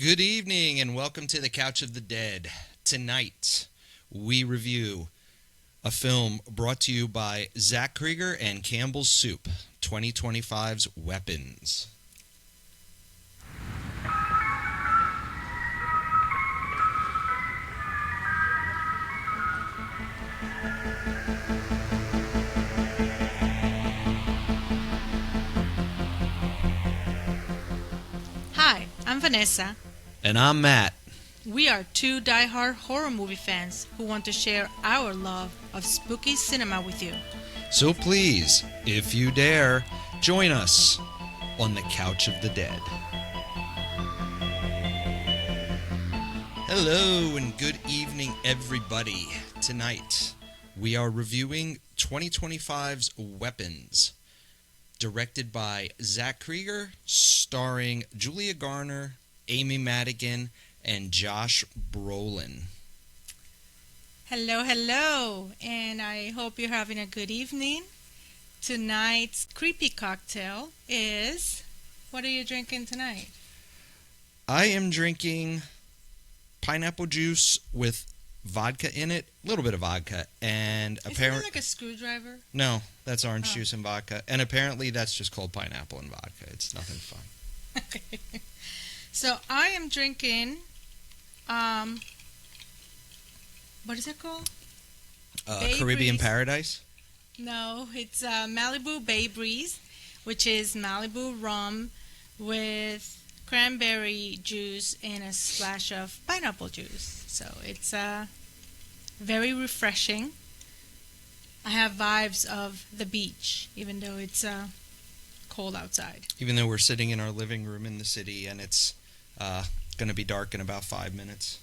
Good evening and welcome to the Couch of the Dead. Tonight, we review a film brought to you by Zach Cregger and Campbell's Soup, 2025's Weapons. Hi, I'm Vanessa. And I'm Matt. We are two die-hard horror movie fans who want to share our love of spooky cinema with you. So please, if you dare, join us on the Couch of the Dead. Hello and good evening, everybody. Tonight, we are reviewing 2025's Weapons, directed by Zach Cregger, starring Julia Garner, Amy Madigan, and Josh Brolin. Hello, and I hope you're having a good evening. Tonight's creepy cocktail is... What are you drinking tonight? I am drinking pineapple juice with vodka in it, a little bit of vodka, and Isn't it like a screwdriver? No, that's orange juice and vodka, and apparently that's just called pineapple and vodka. It's nothing fun. Okay. So I am drinking, what is it called? Caribbean Breeze. Paradise? No, it's Malibu Bay Breeze, which is Malibu rum with cranberry juice and a splash of pineapple juice. So it's very refreshing. I have vibes of the beach, even though it's cold outside. Even though we're sitting in our living room in the city and it's going to be dark in about 5 minutes.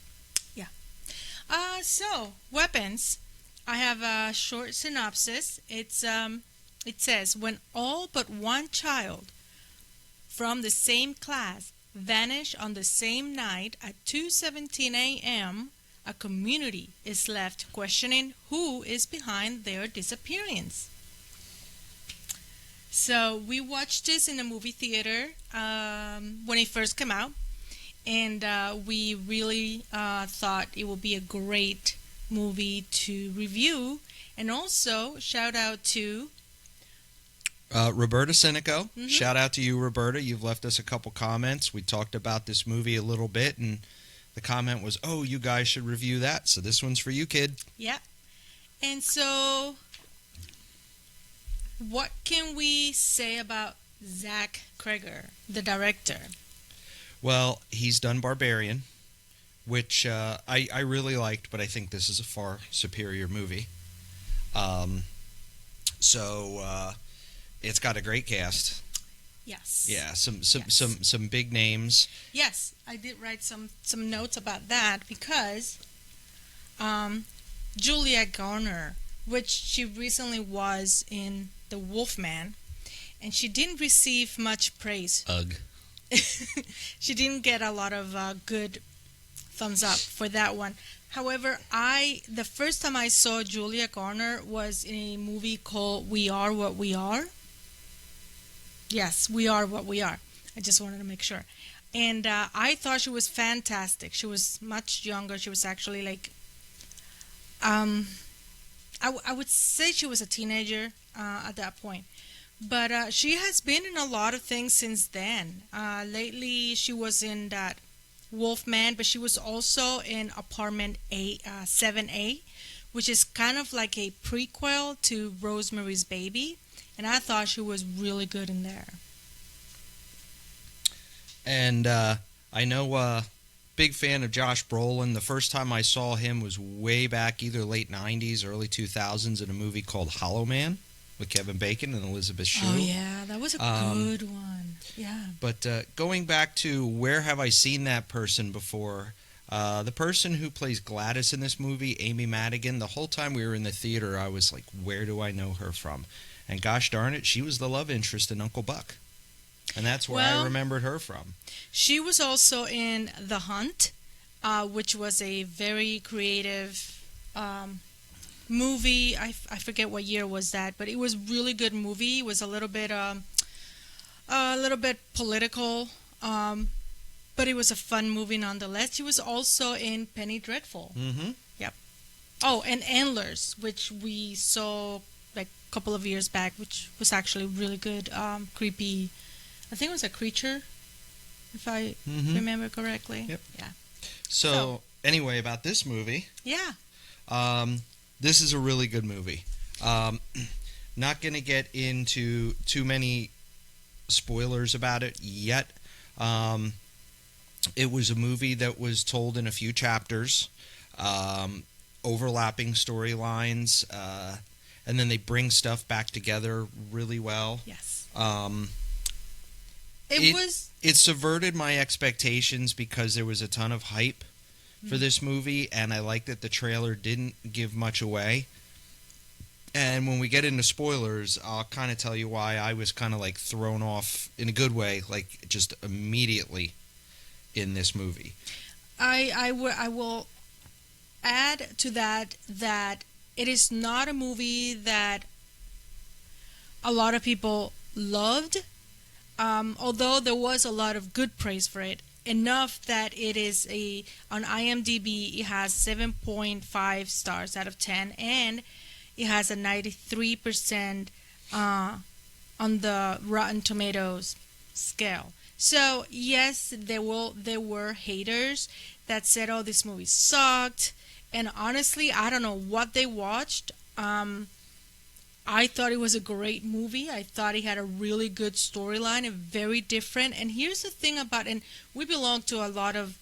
So, Weapons. I have a short synopsis. It says, when all but one child from the same class vanish on the same night at 2:17 a.m., a community is left questioning who is behind their disappearance. So we watched this in the movie theater when it first came out, and we really thought it would be a great movie to review. And also, shout out to Roberta Sinico. Mhm. Shout out to you, Roberta. You've left us a couple comments. We talked about this movie a little bit, and the comment was, oh, you guys should review that. So this one's for you, kid. Yeah. And so, what can we say about Zach Cregger, the director? Well, he's done Barbarian, which I really liked, but I think this is a far superior movie. So it's got a great cast. Yes. Yeah, some Yes. some big names. Yes, I did write some notes about that because Julia Garner, which she recently was in The Wolfman, and she didn't receive much praise. Ugh. She didn't get a lot of good thumbs up for that one. However, the first time I saw Julia Garner was in a movie called We Are What We Are. Yes, We Are What We Are. I just wanted to make sure. And I thought she was fantastic. She was much younger. She was actually like, I would say she was a teenager at that point. But she has been in a lot of things since then. Lately, she was in that Wolfman, but she was also in Apartment 7A, which is kind of like a prequel to Rosemary's Baby. And I thought she was really good in there. And I know big fan of Josh Brolin. The first time I saw him was way back, either late 90s, early 2000s, in a movie called Hollow Man with Kevin Bacon and Elizabeth Shue. Oh, yeah, that was a good one. Yeah. But going back to where have I seen that person before, the person who plays Gladys in this movie, Amy Madigan, the whole time we were in the theater, I was like, where do I know her from? And gosh darn it, she was the love interest in Uncle Buck. And that's where I remembered her from. She was also in The Hunt, which was a very creative movie. I forget what year was that, but it was really good movie. It was a little bit political, but it was a fun movie nonetheless. She was also in Penny Dreadful. Mm-hmm. Yep. Oh, and Antlers, which we saw like a couple of years back, which was actually really good. Creepy. I think it was a creature, if I remember correctly. Yep. Yeah. So anyway, about this movie. Yeah. This is a really good movie. Not going to get into too many spoilers about it yet. It was a movie that was told in a few chapters, overlapping storylines, and then they bring stuff back together really well. Yes. It subverted my expectations because there was a ton of hype for this movie, and I like that the trailer didn't give much away. And when we get into spoilers, I'll kind of tell you why I was kind of like thrown off in a good way, like just immediately in this movie. I will add to that it is not a movie that a lot of people loved, although there was a lot of good praise for it. Enough that it is on IMDb, it has 7.5 stars out of 10, and it has a 93% on the Rotten Tomatoes scale. So yes, there were haters that said, "Oh, this movie sucked," and honestly, I don't know what they watched. I thought it was a great movie. I thought it had a really good storyline and very different. And here's the thing about, and we belong to a lot of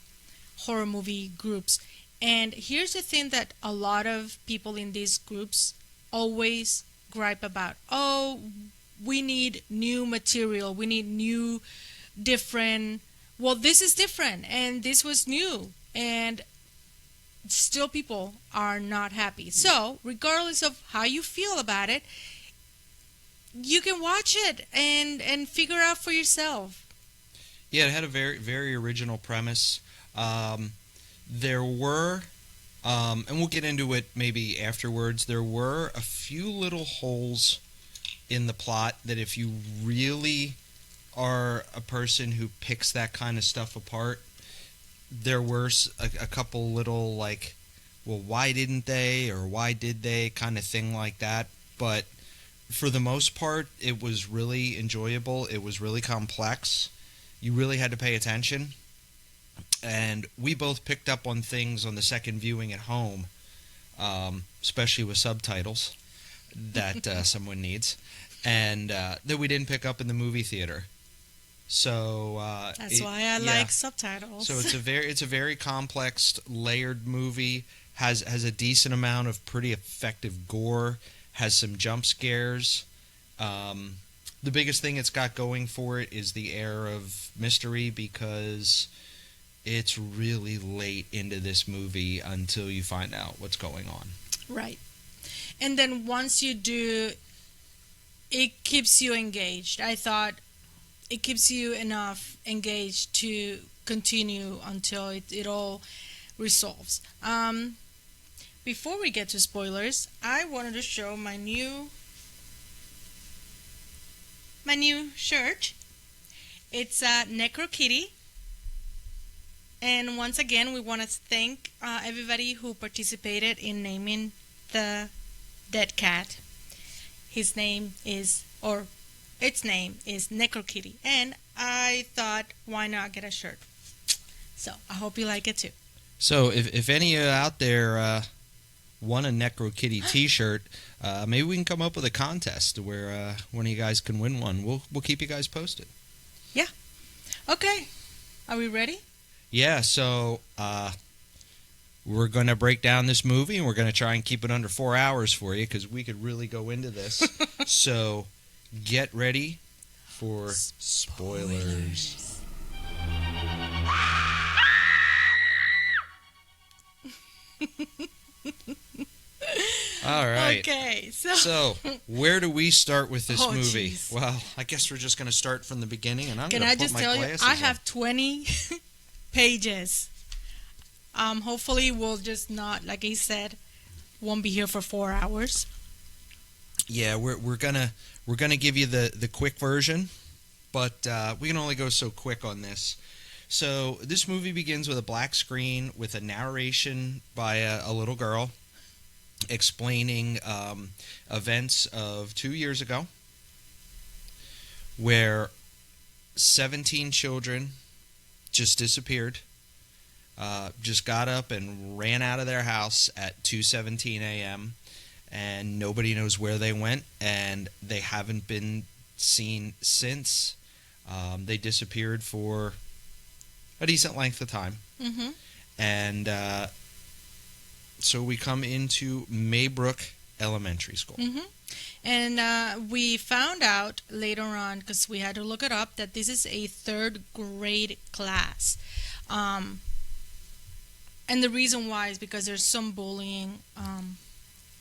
horror movie groups, and here's the thing that a lot of people in these groups always gripe about. Oh, we need new material. We need new, different. Well, this is different, and this was new, and still people are not happy. So, regardless of how you feel about it, you can watch it and figure out for yourself. Yeah, it had a very, very original premise. There were, and we'll get into it maybe afterwards, there were a few little holes in the plot that if you really are a person who picks that kind of stuff apart, there were a couple little like, well, why didn't they, or why did they, kind of thing like that. But for the most part, it was really enjoyable. It was really complex. You really had to pay attention. And we both picked up on things on the second viewing at home, especially with subtitles that someone needs, and that we didn't pick up in the movie theater. So that's why I like subtitles. So it's a very complex, layered movie. Has a decent amount of pretty effective gore. Has some jump scares. The biggest thing it's got going for it is the air of mystery, because it's really late into this movie until you find out what's going on. Right. And then once you do, it keeps you engaged. I thought it keeps you enough engaged to continue until it all resolves. Before we get to spoilers, I wanted to show my new shirt. It's a Necro Kitty. And once again, we want to thank everybody who participated in naming the dead cat. Its name is Necro Kitty. And I thought, why not get a shirt? So I hope you like it too. So if any of you out there want a Necro Kitty t-shirt, maybe we can come up with a contest where one of you guys can win one. We'll keep you guys posted. Yeah. Okay. Are we ready? Yeah, so we're going to break down this movie, and we're going to try and keep it under 4 hours for you, because we could really go into this. So get ready for spoilers. All right. Okay, so where do we start with this movie? Geez. Well, I guess we're just going to start from the beginning, and I'm Can going I to put just my tell you, glasses I on. have 20 pages. Hopefully we'll just not, like he said, won't be here for 4 hours. Yeah, we're gonna give you the quick version, but we can only go so quick on this. So this movie begins with a black screen with a narration by a little girl explaining events of 2 years ago, where 17 children just disappeared. Just got up and ran out of their house at 2:17 a.m. and nobody knows where they went, and they haven't been seen since. They disappeared for a decent length of time. Mm-hmm. And so we come into Maybrook Elementary School. Mm-hmm. And we found out later on, because we had to look it up, that this is a third grade class. And the reason why is because there's some bullying.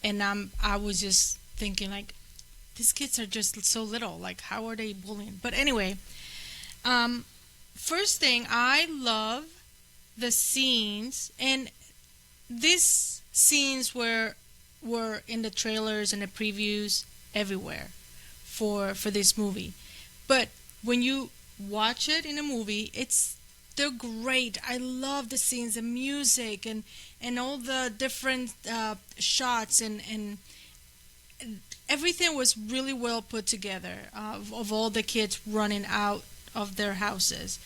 And I was just thinking, like, these kids are just so little. Like, how are they bullying? But anyway, first thing, I love the scenes. And these scenes were in the trailers and the previews everywhere for this movie. But when you watch it in a movie, they're great. I love the scenes, the music, and all the different shots, and everything was really well put together of all the kids running out of their houses.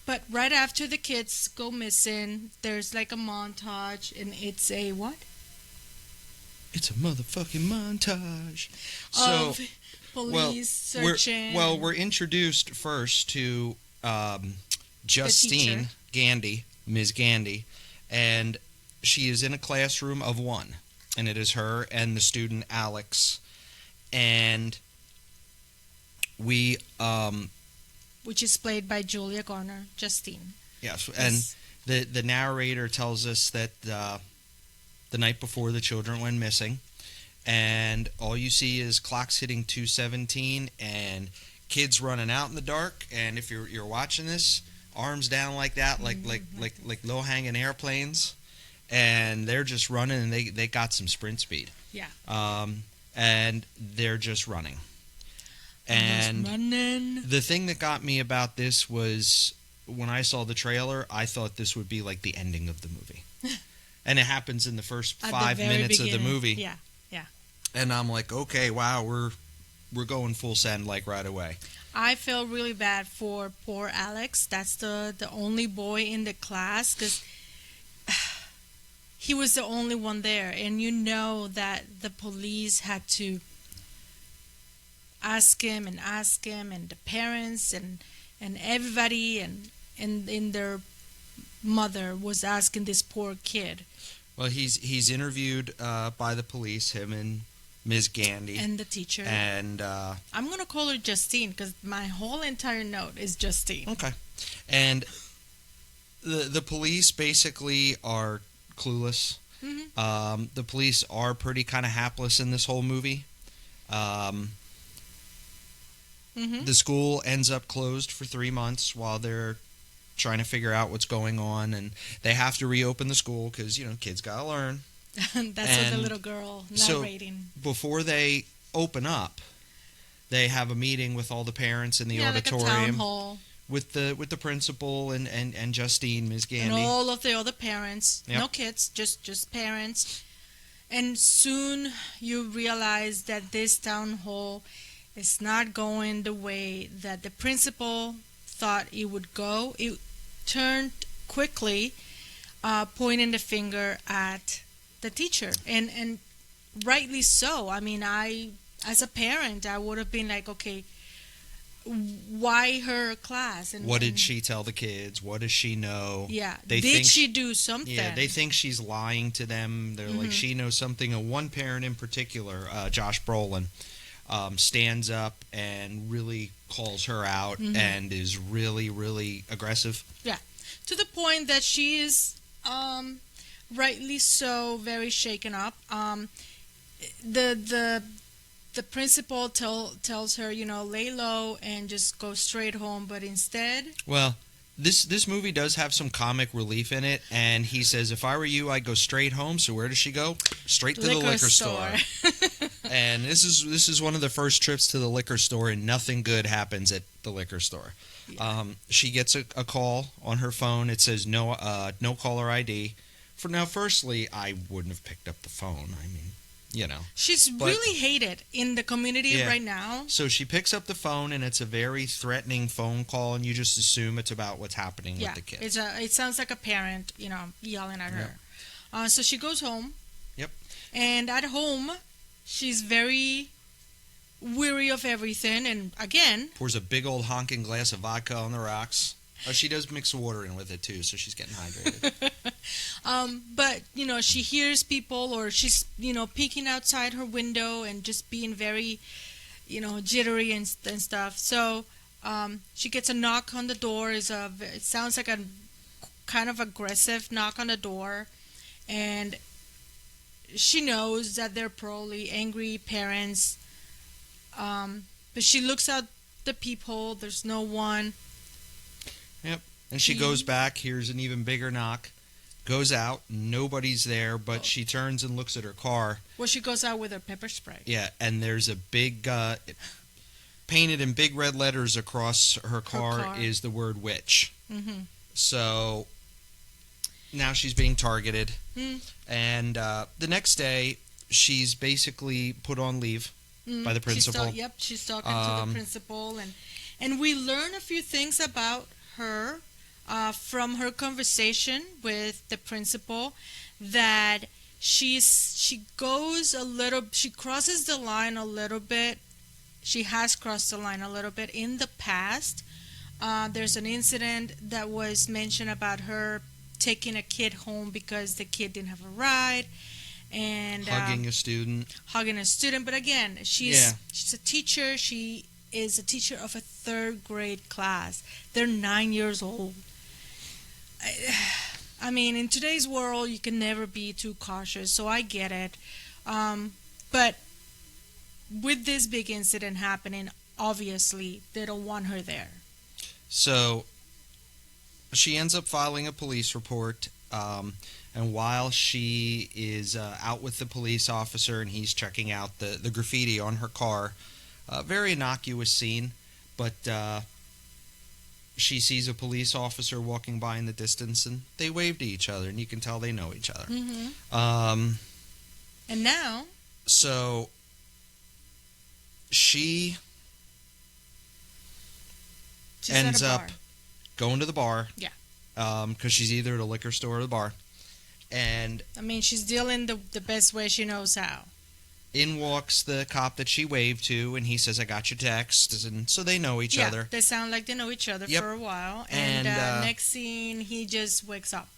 But right after the kids go missing, there's like a montage, and it's a what? It's a motherfucking montage. Of police searching. We're introduced first to Justine Gandy, Ms. Gandy, and she is in a classroom of one, and it is her and the student Alex, and we which is played by Julia Garner, Justine. Yes, and the narrator tells us that the night before the children went missing, and all you see is clocks hitting 2:17 and kids running out in the dark. And if you're watching this, arms down like that, like low hanging airplanes, and they're just running, and they got some sprint speed. Yeah. And they're just running. And the thing that got me about this was when I saw the trailer, I thought this would be like the ending of the movie. And it happens in the first 5 minutes of the movie. Yeah, yeah. And I'm like, okay, wow, we're going full send like right away. I feel really bad for poor Alex. That's the only boy in the class, because he was the only one there. And you know that the police had to ask him, and the parents and everybody and their mother was asking this poor kid. Well, he's interviewed by the police, him and Ms. Gandy. And the teacher. And I'm going to call her Justine, because my whole entire note is Justine. Okay. And the police basically are clueless. Mm-hmm. The police are pretty kind of hapless in this whole movie. Mm-hmm. The school ends up closed for 3 months while they're trying to figure out what's going on, and they have to reopen the school because, kids gotta learn. That's what the little girl narrating. So before they open up, they have a meeting with all the parents in the auditorium. Like a town hall. With the principal and Justine, Ms. Gandy. And all of the other parents. Yep. No kids, just parents. And soon you realize that this town hall is not going the way that the principal thought it would go. It turned quickly, pointing the finger at the teacher, and rightly so. I mean, as a parent, I would have been like, okay, why her class? And what did she tell the kids? What does she know? Yeah, did she do something? Yeah, they think she's lying to them. They're like, she knows something. And one parent in particular, Josh Brolin, stands up and really calls her out and is really, really aggressive. Yeah, to the point that she is rightly so very shaken up. The principal tells her, lay low and just go straight home, but instead... Well, this movie does have some comic relief in it, and he says, if I were you, I'd go straight home. So where does she go? Straight to the liquor store. And this is one of the first trips to the liquor store, and nothing good happens at the liquor store. Yeah. She gets a call on her phone. It says no caller ID. Firstly, I wouldn't have picked up the phone. I mean, She's really hated in the community right now. So she picks up the phone, and it's a very threatening phone call, and you just assume it's about what's happening with the kid. It sounds like a parent, yelling at her. So she goes home. Yep. And at home, she's very weary of everything, and again, pours a big old honking glass of vodka on the rocks. Oh, she does mix water in with it too, so she's getting hydrated. But she hears people, or she's peeking outside her window and just being very jittery and stuff. So she gets a knock on the door. It sounds like a kind of aggressive knock on the door, and she knows that they're probably angry parents. But she looks out the peephole. There's no one. Yep. And she goes back, hears an even bigger knock, goes out, nobody's there, but she turns and looks at her car. Well, she goes out with her pepper spray. Yeah, and there's a big, painted in big red letters across her car is the word witch. Mm-hmm. So now she's being targeted. And the next day, she's basically put on leave by the principal. She's talking to the principal. And we learn a few things about her from her conversation with the principal, that she crosses the line a little bit. She has crossed the line a little bit in the past. There's an incident that was mentioned about her taking a kid home because the kid didn't have a ride, and hugging a student. But again, she's a teacher. She is a teacher of a third grade class. They're 9 years old. I mean, in today's world, you can never be too cautious, so I get it. But with this big incident happening, obviously, they don't want her there. So she ends up filing a police report, and while she is out with the police officer and he's checking out the graffiti on her car, very innocuous scene, but she sees a police officer walking by in the distance, and they wave to each other, and you can tell they know each other. Mm-hmm. And now? So she ends up going to the bar. Yeah. Because she's either at a liquor store or the bar. And I mean, she's dealing the best way she knows how. In walks the cop that she waved to, and he says, "I got your text," and so they know each other. They sound like they know each other for a while. And next scene, he just wakes up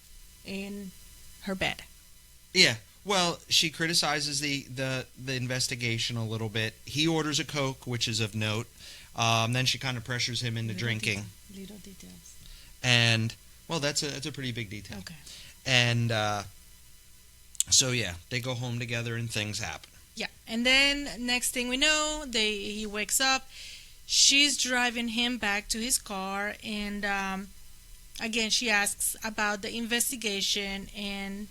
in her bed. Yeah. Well, she criticizes the investigation a little bit. He orders a Coke, which is of note. Then she kind of pressures him into drinking. Little details. And well, that's a pretty big detail. Okay. And so they go home together, and things happen. Yeah, and then next thing we know, he wakes up. She's driving him back to his car, and again, she asks about the investigation, and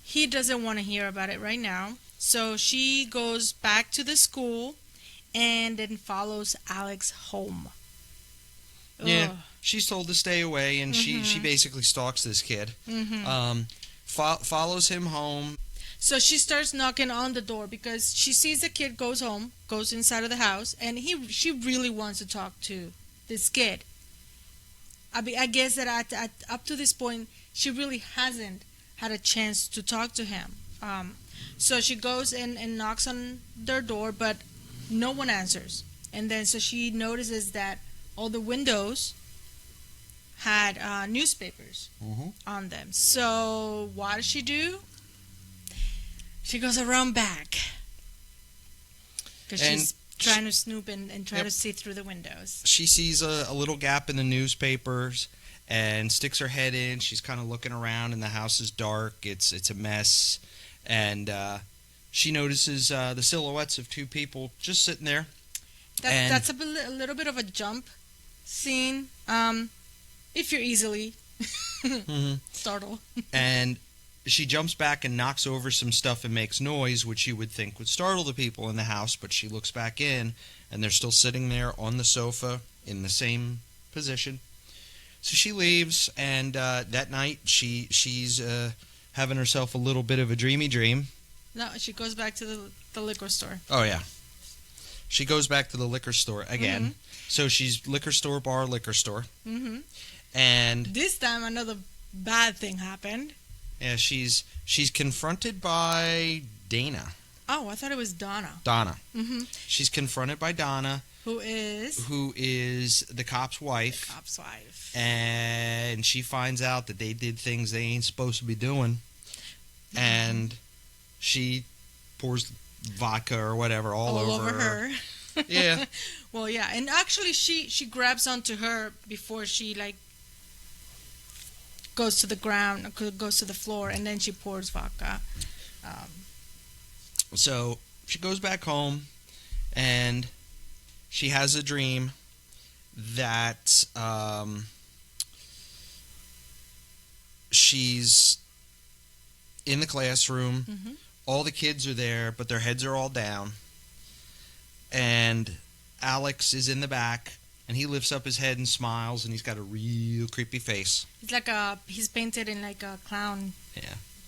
he doesn't want to hear about it right now. So she goes back to the school and then follows Alex home. Yeah, Ugh. she's told to stay away, and she basically stalks this kid. Mm-hmm. Follows him home. So she starts knocking on the door because she sees the kid goes inside of the house, and she really wants to talk to this kid. I guess that up to this point, she really hasn't had a chance to talk to him. So she goes and knocks on their door, but no one answers. And then so she notices that all the windows had newspapers on them. So what does she do? She goes around back because she's trying to snoop and try to see through the windows. She sees a little gap in the newspapers and sticks her head in. She's kind of looking around, and the house is dark. It's a mess. And she notices the silhouettes of two people just sitting there. That's a little bit of a jump scene if you're easily startled. And she jumps back and knocks over some stuff and makes noise, which you would think would startle the people in the house, but she looks back in, and they're still sitting there on the sofa in the same position. So she leaves, and that night she's having herself a little bit of a dreamy dream. No, she goes back to the liquor store. Oh, yeah. She goes back to the liquor store again. Mm-hmm. So she's liquor store, bar, liquor store. Mm-hmm. And this time another bad thing happened. yeah, she's confronted by Dana. Oh, I thought it was Donna. Donna. Mm-hmm. She's confronted by Donna. Who is the cop's wife. The cop's wife. And she finds out that they did things they ain't supposed to be doing. Mm-hmm. And she pours vodka or whatever all over her. Yeah. Well, yeah, and actually she grabs onto her before she goes to the ground, goes to the floor, and then she pours vodka. So she goes back home, and she has a dream that she's in the classroom. Mm-hmm. All the kids are there, but their heads are all down. And Alex is in the back, and he lifts up his head and smiles, and he's got a real creepy face. It's like he's painted in like a clown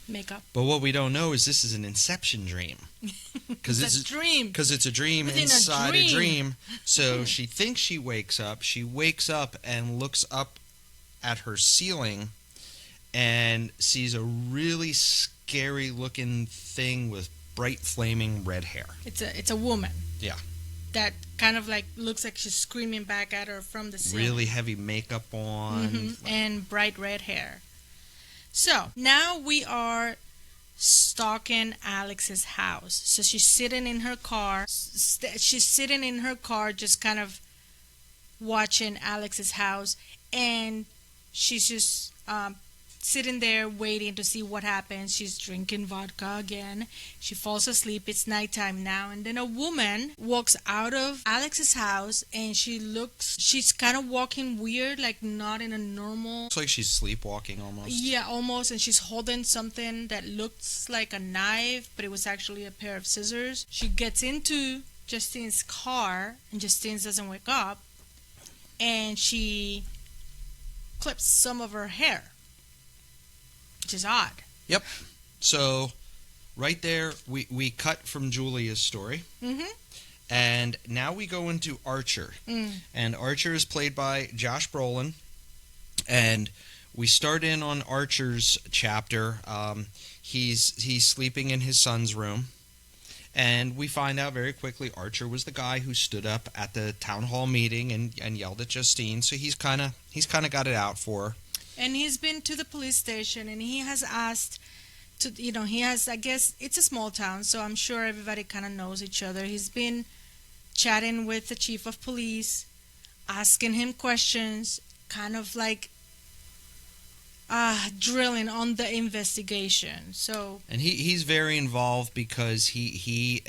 makeup. But what we don't know is this is an inception dream. It's a dream. Because it's a dream within inside a dream. So she thinks she wakes up. She wakes up and looks up at her ceiling and sees a really scary looking thing with bright flaming red hair. It's a woman. Yeah. That kind of like looks like she's screaming back at her from the ceiling. Really heavy makeup on. Mm-hmm. And bright red hair. So now we are stalking Alex's house. So she's sitting in her car. She's sitting in her car just kind of watching Alex's house. And she's just sitting there waiting to see what happens. She's drinking vodka again. She falls asleep. It's nighttime now. And then a woman walks out of Alex's house, and she's kind of walking weird, like not in a normal... Looks like she's sleepwalking almost. Yeah, almost. And she's holding something that looks like a knife, but it was actually a pair of scissors. She gets into Justine's car, and Justine doesn't wake up, and she clips some of her hair, which is odd. Yep. So, right there, we cut from Julia's story. Mm-hmm. And now we go into Archer. And Archer is played by Josh Brolin. And we start in on Archer's chapter. He's sleeping in his son's room. And we find out very quickly Archer was the guy who stood up at the town hall meeting and yelled at Justine. So he's kind of got it out for her. And he's been to the police station, and he has asked to, I guess it's a small town, so I'm sure everybody kind of knows each other. He's been chatting with the chief of police, asking him questions, kind of like drilling on the investigation. So, and he's very involved because he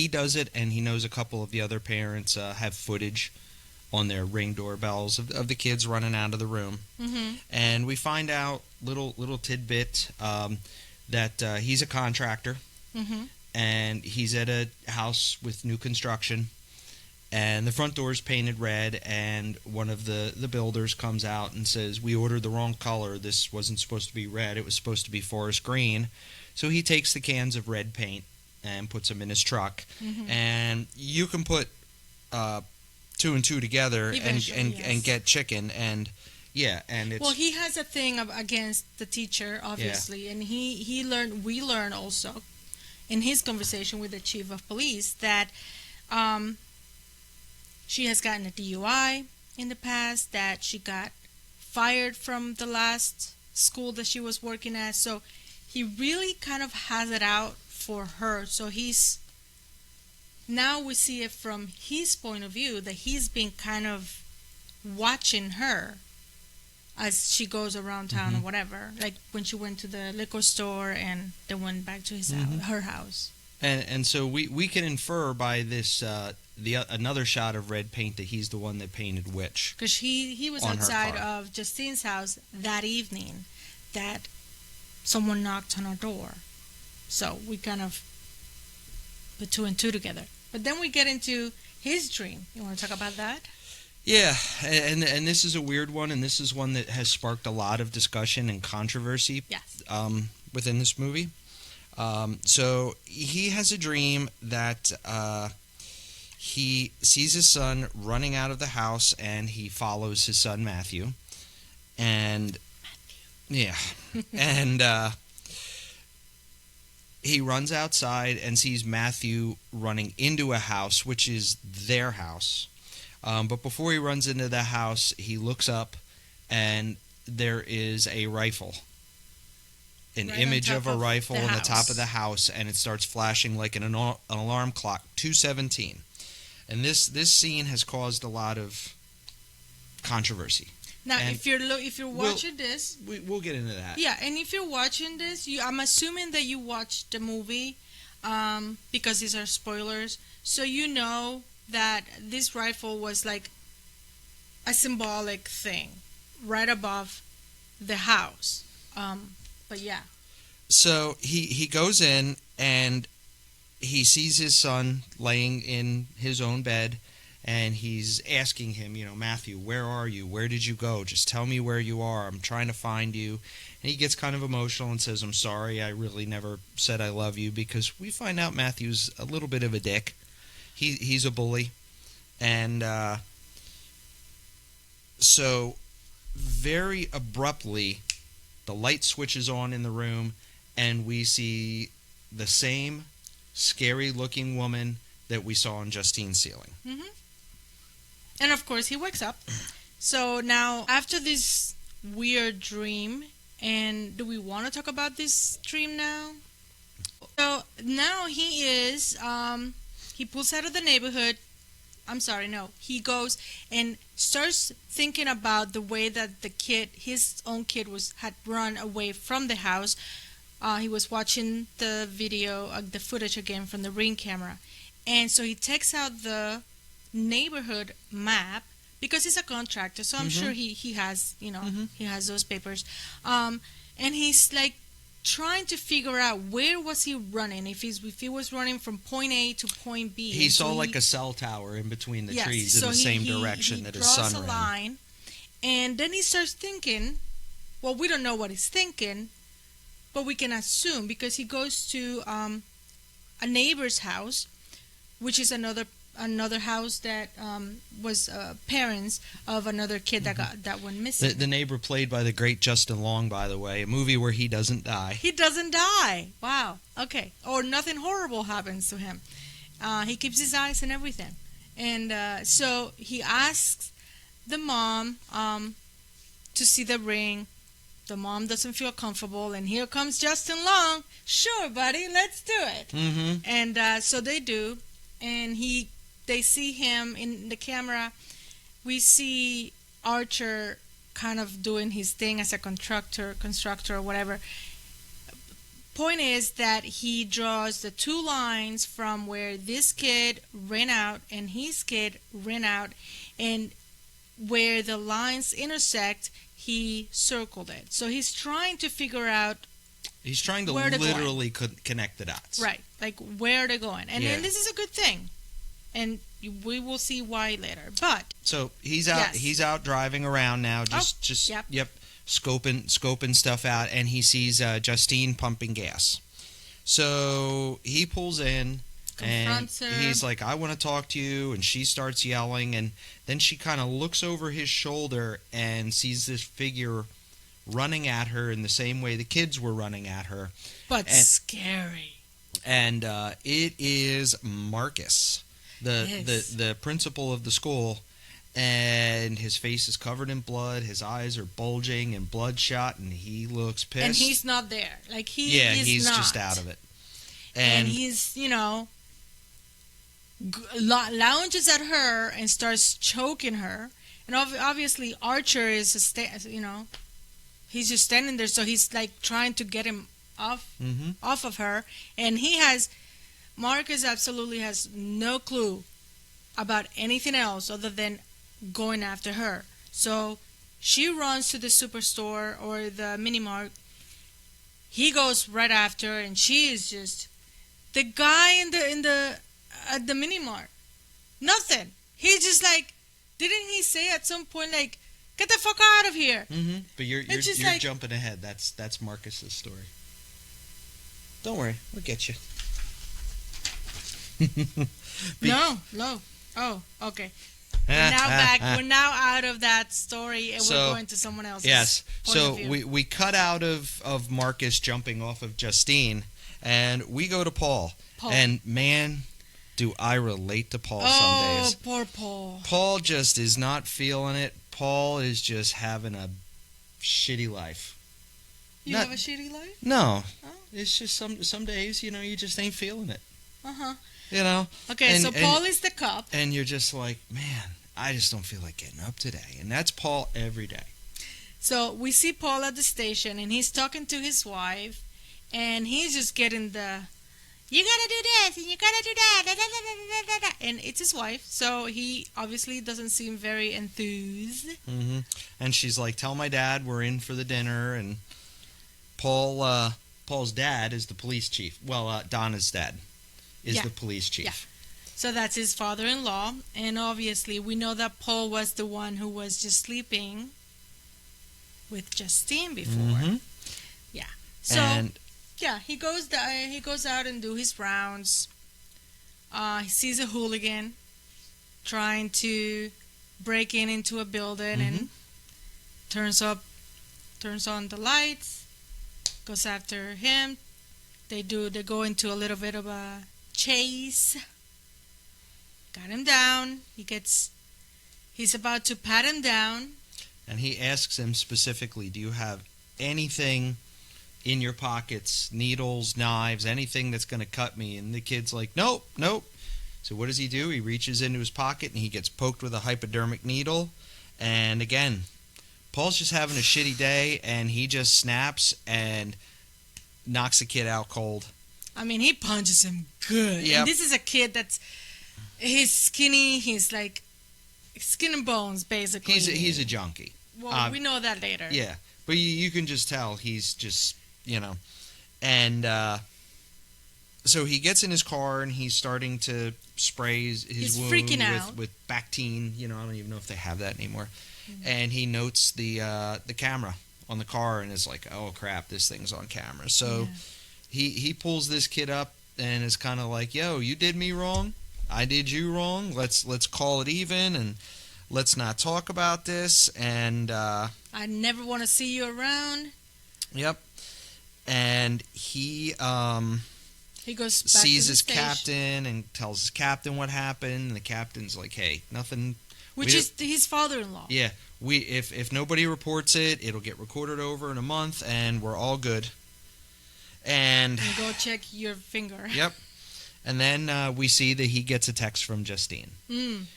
does it, and he knows a couple of the other parents have footage on their Ring doorbells of the kids running out of the room. Mm-hmm. And we find out little tidbit that he's a contractor. Mm-hmm. And he's at a house with new construction, and the front door is painted red, and one of the builders comes out and says, "We ordered the wrong color. This wasn't supposed to be red. It was supposed to be forest green." So he takes the cans of red paint and puts them in his truck. Mm-hmm. And you can put two and two together and get chicken. And and it's... Well, he has a thing against the teacher, obviously. Yeah. And we learn also in his conversation with the chief of police that she has gotten a DUI in the past, that she got fired from the last school that she was working at. So he really kind of has it out for her. So now we see it from his point of view, that he's been kind of watching her as she goes around town, mm-hmm. or whatever. Like when she went to the liquor store and then went back to his mm-hmm. house, her house. And so we can infer by this another shot of red paint that he's the one that painted Witch. Because he was outside of Justine's house that evening, that someone knocked on our door. So we kind of put two and two together. But then we get into his dream. You want to talk about that? Yeah, and this is a weird one, and this is one that has sparked a lot of discussion and controversy. Yes. Within this movie. So he has a dream that he sees his son running out of the house, and he follows his son Matthew. And yeah, and he runs outside and sees Matthew running into a house, which is their house. But before he runs into the house, he looks up, and there is a rifle. An Right image on of top a of rifle the on the house. top of the house, and it starts flashing like an alarm clock, 2:17. And this scene has caused a lot of controversy. Now, And if you're watching this, We'll get into that. yeah, and if you're watching this, I'm assuming that you watched the movie, because these are spoilers, so you know that this rifle was like a symbolic thing right above the house. But yeah. So he goes in, and he sees his son laying in his own bed, and he's asking him, Matthew, where are you? Where did you go? Just tell me where you are. I'm trying to find you. And he gets kind of emotional and says, I'm sorry, I really never said I love you, because we find out Matthew's a little bit of a dick. He's a bully. And so very abruptly, the light switches on in the room, and we see the same scary-looking woman that we saw in Justine's ceiling. Mm-hmm. And of course, he wakes up. So now, after this weird dream, and do we want to talk about this dream now? So now he is, he pulls out of the neighborhood. I'm sorry, no. He goes and starts thinking about the way that the kid, his own kid, had run away from the house. He was watching the video, the footage again from the Ring camera. And so he takes out the neighborhood map, because he's a contractor, so I'm sure he has, he has those papers. And he's like trying to figure out where was he running, if he was running from point A to point B. He saw like a cell tower in between the trees in the same direction that his son ran. He draws a line, and then he starts thinking, well, we don't know what he's thinking, but we can assume, because he goes to a neighbor's house, which is another house that was parents of another kid that went missing. The neighbor played by the great Justin Long, by the way, a movie where he doesn't die. He doesn't die. Wow. Okay. Or nothing horrible happens to him. He keeps his eyes and everything. And so he asks the mom to see the ring. The mom doesn't feel comfortable, and here comes Justin Long. Sure, buddy, let's do it. Mm-hmm. And so they do, and they see him in the camera. We see Archer kind of doing his thing as a constructor or whatever. Point is that he draws the two lines from where this kid ran out and his kid ran out, and where the lines intersect, he circled it. So he's trying to figure out. He's trying to literally connect the dots. Right, like where they're going. And then this is a good thing. And we will see why later. But so he's out. Yes. He's out driving around now, scoping stuff out, and he sees Justine pumping gas. So he pulls in, and he's like, "I want to talk to you," and she starts yelling, and then she kind of looks over his shoulder and sees this figure running at her in the same way the kids were running at her, but scary. And it is Marcus, the principal of the school, and his face is covered in blood. His eyes are bulging and bloodshot, and he looks pissed. And he's not there. Like he's not. Just out of it. And he's lounges at her and starts choking her. And obviously Archer is he's just standing there, so he's like trying to get him off of her, and Marcus absolutely has no clue about anything else other than going after her. So she runs to the superstore or the mini mart, he goes right after her, and she is just the guy in the at the mini mart. Nothing. He's just like, didn't he say at some point like, get the fuck out of here? Mm-hmm. But you're like, jumping ahead. That's Marcus's story. Don't worry, we'll get you. No. Oh, okay. We're now back. We're now out of that story, and we're going to someone else's. Yes. Point So of view. we cut out of Marcus jumping off of Justine, and we go to Paul. And man, do I relate to Paul some days. Oh, poor Paul. Paul just is not feeling it. Paul is just having a shitty life. You have a shitty life? No. Oh. It's just some days, you just ain't feeling it. Uh-huh. And Okay, so Paul is the cop. And you're just like, man, I just don't feel like getting up today. And that's Paul every day. So we see Paul at the station, and he's talking to his wife, and he's just getting the, you gotta do this, and you gotta do that, da, da, da, da, da, da. And it's his wife, so he obviously doesn't seem very enthused. Mm-hmm. And she's like, tell my dad we're in for the dinner. And Paul's dad is the police chief. Well, Donna's dad is the police chief. Yeah. So that's his father-in-law, and obviously we know that Paul was the one who was just sleeping with Justine before. Mm-hmm. Yeah. So he goes out and do his rounds. He sees a hooligan trying to break into a building, and turns on the lights, goes after him. They go into a little bit of a chase. Got him down. He's about to pat him down. And he asks him specifically, do you have anything in your pockets, needles, knives, anything that's going to cut me? And the kid's like, nope. So what does he do? He reaches into his pocket and he gets poked with a hypodermic needle. And again, Paul's just having a shitty day, and he just snaps and knocks the kid out cold. I mean, he punches him good. Yep. And this is a kid he's skinny. He's like skin and bones, basically. He's a junkie. Well, we know that later. Yeah, but you can just tell he's just, And so he gets in his car, and he's starting to spray his wound freaking out. with Bactine. I don't even know if they have that anymore. Mm-hmm. And he notes the camera on the car and is like, oh, crap, this thing's on camera. So he pulls this kid up and is kind of like, yo, you did me wrong. I did you wrong. Let's call it even, and let's not talk about this. And I never want to see you around. Yep. And he goes back sees to his the captain and tells his captain what happened. And the captain's like, hey, nothing. Which is his father-in-law. Yeah. If nobody reports it, it'll get recorded over in a month, and we're all good. And go check your finger. Yep. And then we see that he gets a text from Justine.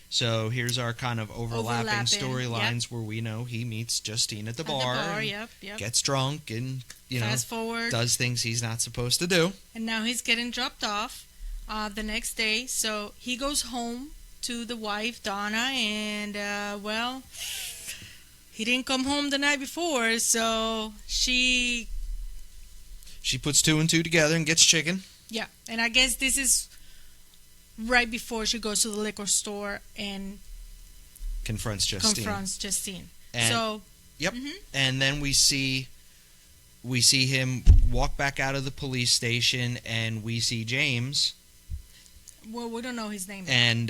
So here's our kind of overlapping storylines where we know he meets Justine at the bar. Yep. Gets drunk and, fast forward, does things he's not supposed to do. And now he's getting dropped off the next day. So he goes home to the wife, Donna, and, he didn't come home the night before, so she puts two and two together and gets chicken. Yeah, and I guess this is right before she goes to the liquor store and confronts Justine. And, yep. Mm-hmm. And then we see him walk back out of the police station, and we see James. Well, we don't know his name. And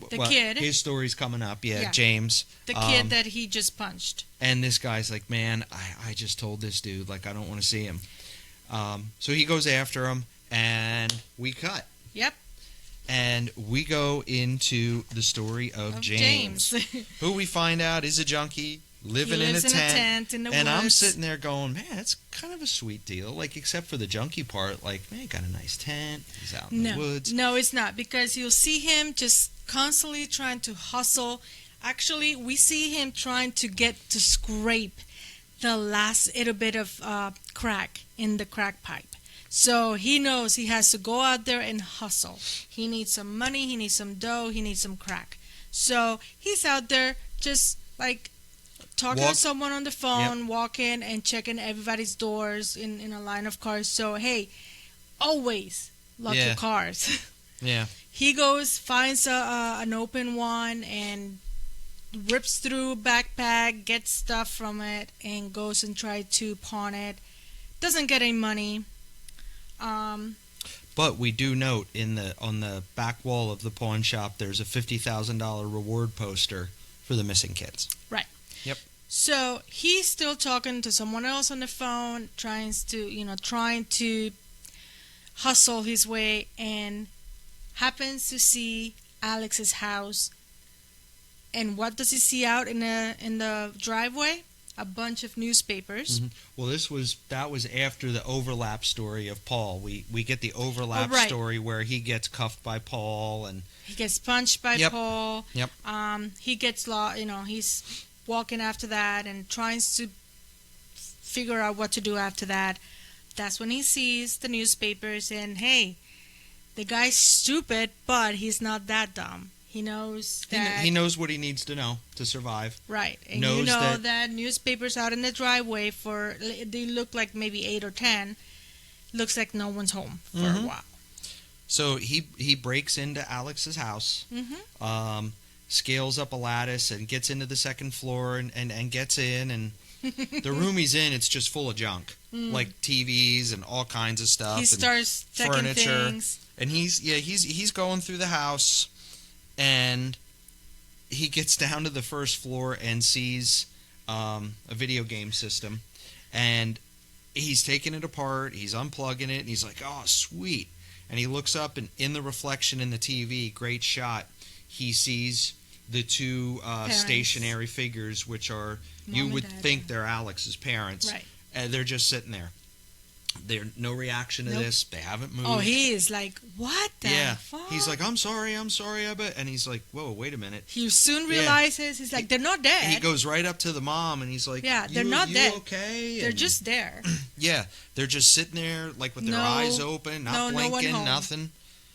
kid. His story's coming up. Yeah. James. The kid that he just punched. And this guy's like, man, I just told this dude, like, I don't want to see him. So he goes after him. And we cut. Yep. And we go into the story of James. Who we find out is a junkie, living in a tent in the woods. And I'm sitting there going, man, it's kind of a sweet deal. Like, except for the junkie part, like, man, he got a nice tent. He's out in the woods. No, it's not. Because you'll see him just constantly trying to hustle. Actually, we see him trying to get to scrape the last little bit of crack in the crack pipe. So he knows he has to go out there and hustle. He needs some money, he needs some dough, he needs some crack. So he's out there just like talking to someone on the phone, walking and checking everybody's doors in a line of cars. So, hey, always lock your cars. Yeah. He goes, finds an open one, and rips through backpack, gets stuff from it, and goes and tries to pawn it. Doesn't get any money. But we do note on the back wall of the pawn shop, there's a $50,000 reward poster for the missing kids. Right. Yep. So he's still talking to someone else on the phone, trying to hustle his way, and happens to see Alex's house. And what does he see out in the driveway? A bunch of newspapers. Mm-hmm. Well, that was after the overlap story of Paul. We get the overlap story where he gets cuffed by Paul and he gets punched by Paul. Yep. He gets he's walking after that and tries to figure out what to do after that. That's when he sees the newspapers and, hey, the guy's stupid, but he's not that dumb. He knows that... He knows what he needs to know to survive. Right. And you know that newspapers out in the driveway, they look like maybe 8 or 10. Looks like no one's home for a while. So he breaks into Alex's house, scales up a lattice and gets into the second floor and gets in. And the room he's in, it's just full of junk. Like TVs and all kinds of stuff. He starts checking furniture. Things. And he's going through the house. And he gets down to the first floor and sees a video game system. And he's taking it apart. He's unplugging it. And he's like, oh, sweet. And he looks up, and in the reflection in the TV, great shot, he sees the two stationary figures, which are, you would think they're Alex's parents. Right. And they're just sitting there. There's no reaction to this. They haven't moved. Oh, he is like, what the fuck? He's like, I'm sorry, I bet. And he's like, whoa, wait a minute. He soon realizes, he's like, they're not dead. He goes right up to the mom, and he's like, they're not dead. Okay? They're just there. Yeah, they're just sitting there, like with their eyes open, not blinking, nothing.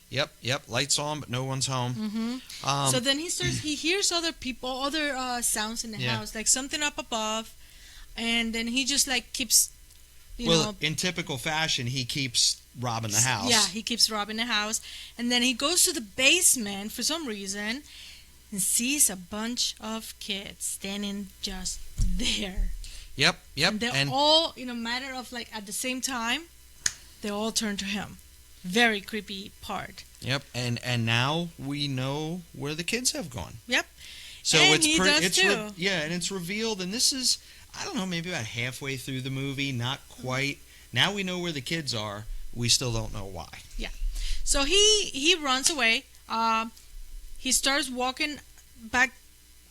Yep, lights on, but no one's home. Mm-hmm. So then he hears other people, other sounds in the house, like something up above, and then he just like keeps... in typical fashion, he keeps robbing the house. Yeah, he keeps robbing the house. And then he goes to the basement for some reason and sees a bunch of kids standing just there. Yep. And they're all, matter of like at the same time, they all turn to him. Very creepy part. Yep. And now we know where the kids have gone. Yep. So and he does too. And it's revealed, and this is, I don't know, maybe about halfway through the movie, not quite. Now we know where the kids are. We still don't know why. Yeah. So he runs away. He starts walking back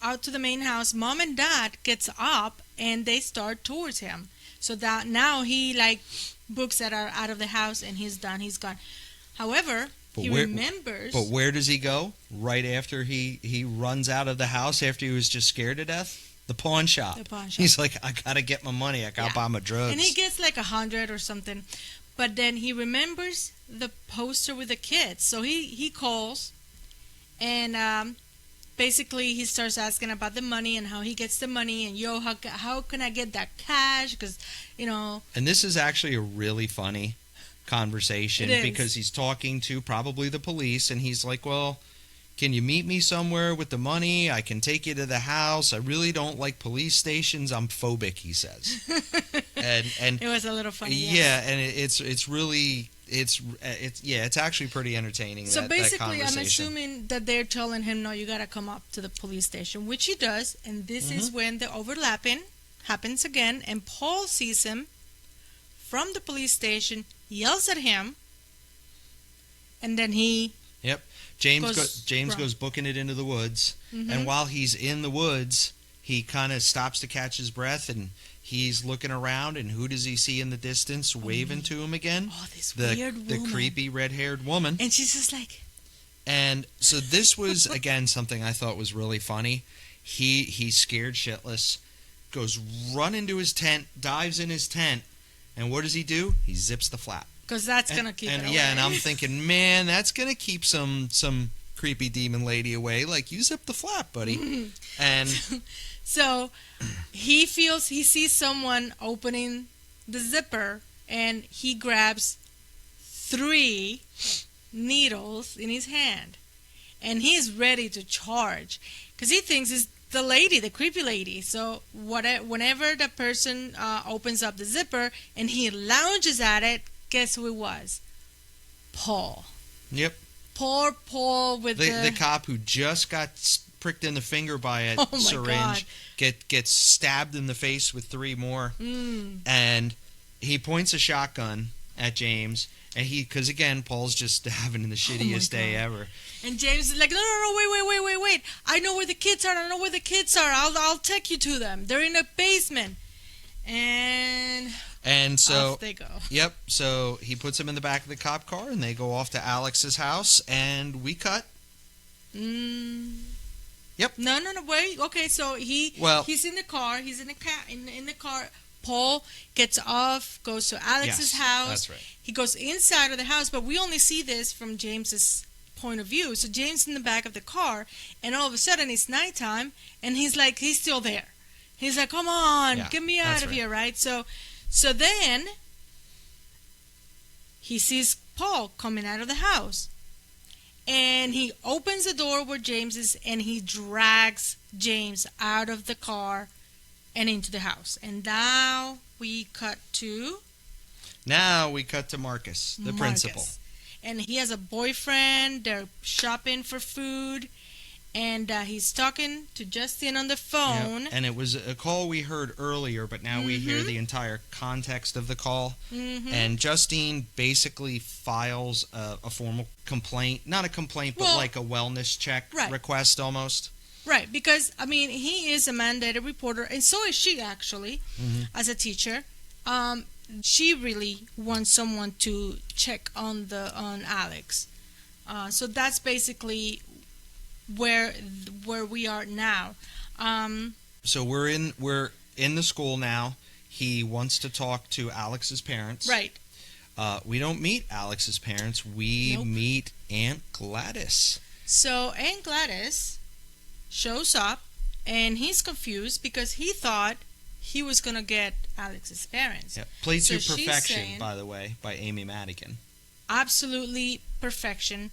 out to the main house. Mom and Dad gets up and they start towards him. So that now he like books that are out of the house and he's done. He's gone. However, he remembers. But where does he go? Right after he runs out of the house after he was just scared to death? The pawn shop. He's like, I gotta get my money. I gotta buy my drugs. And he gets like 100 or something. But then he remembers the poster with the kids. So he calls and basically he starts asking about the money and how he gets the money and how can I get that cash? Because, And this is actually a really funny conversation because he's talking to probably the police and he's like, well, can you meet me somewhere with the money? I can take you to the house. I really don't like police stations. I'm phobic, he says. and it was a little funny. Yeah, and it's really it's actually pretty entertaining. So basically, that I'm assuming that they're telling him, no, you gotta come up to the police station, which he does, and this is when the overlapping happens again, and Paul sees him from the police station, yells at him, and then he. Yep. James goes booking it into the woods, and while he's in the woods, he kind of stops to catch his breath, and he's looking around, and who does he see in the distance waving to him again? Oh, this weird woman. The creepy red-haired woman. And she's just like... And so this was, again, something I thought was really funny. He's scared shitless, goes run into his tent, dives in his tent, and what does he do? He zips the flap. Because that's going to keep it away. Yeah, and I'm thinking, man, that's going to keep some creepy demon lady away. Like, you zip the flap, buddy. And so he sees someone opening the zipper, and he grabs 3 needles in his hand, and he's ready to charge because he thinks it's the lady, the creepy lady. So whenever the person opens up the zipper and he lounges at it, guess who it was? Paul. Yep. Poor Paul with the cop who just got pricked in the finger by a syringe, gets stabbed in the face with 3 more, and he points a shotgun at James, and because again, Paul's just having the shittiest day ever. And James is like, no, wait. I know where the kids are. I'll take you to them. They're in a basement. And so off they go. Yep. So he puts them in the back of the cop car, and they go off to Alex's house, and we cut. Yep. No, wait. Okay, so he's in the car. He's in the car. Paul gets off, goes to Alex's house. That's right. He goes inside of the house, but we only see this from James's point of view. So James in the back of the car, and all of a sudden it's nighttime, and he's still there. He's like, come on, get me out of here, right? So then he sees Paul coming out of the house, and he opens the door where James is, and he drags James out of the car and into the house. And now we cut to Marcus, the principal. And he has a boyfriend. They're shopping for food. And he's talking to Justin on the phone. Yep. And it was a call we heard earlier, but now we hear the entire context of the call. And Justine basically files a formal complaint. Not a complaint, but like a wellness check request almost. Right, because, I mean, he is a mandated reporter, and so is she, actually, as a teacher. She really wants someone to check on Alex. So that's basically where we are now. So we're in the school now. He wants to talk to Alex's parents. Right. We don't meet Alex's parents. We meet Aunt Gladys. So Aunt Gladys shows up, and he's confused because he thought he was going to get Alex's parents. Yep. Played to perfection, by the way, by Amy Madigan. Absolutely perfection.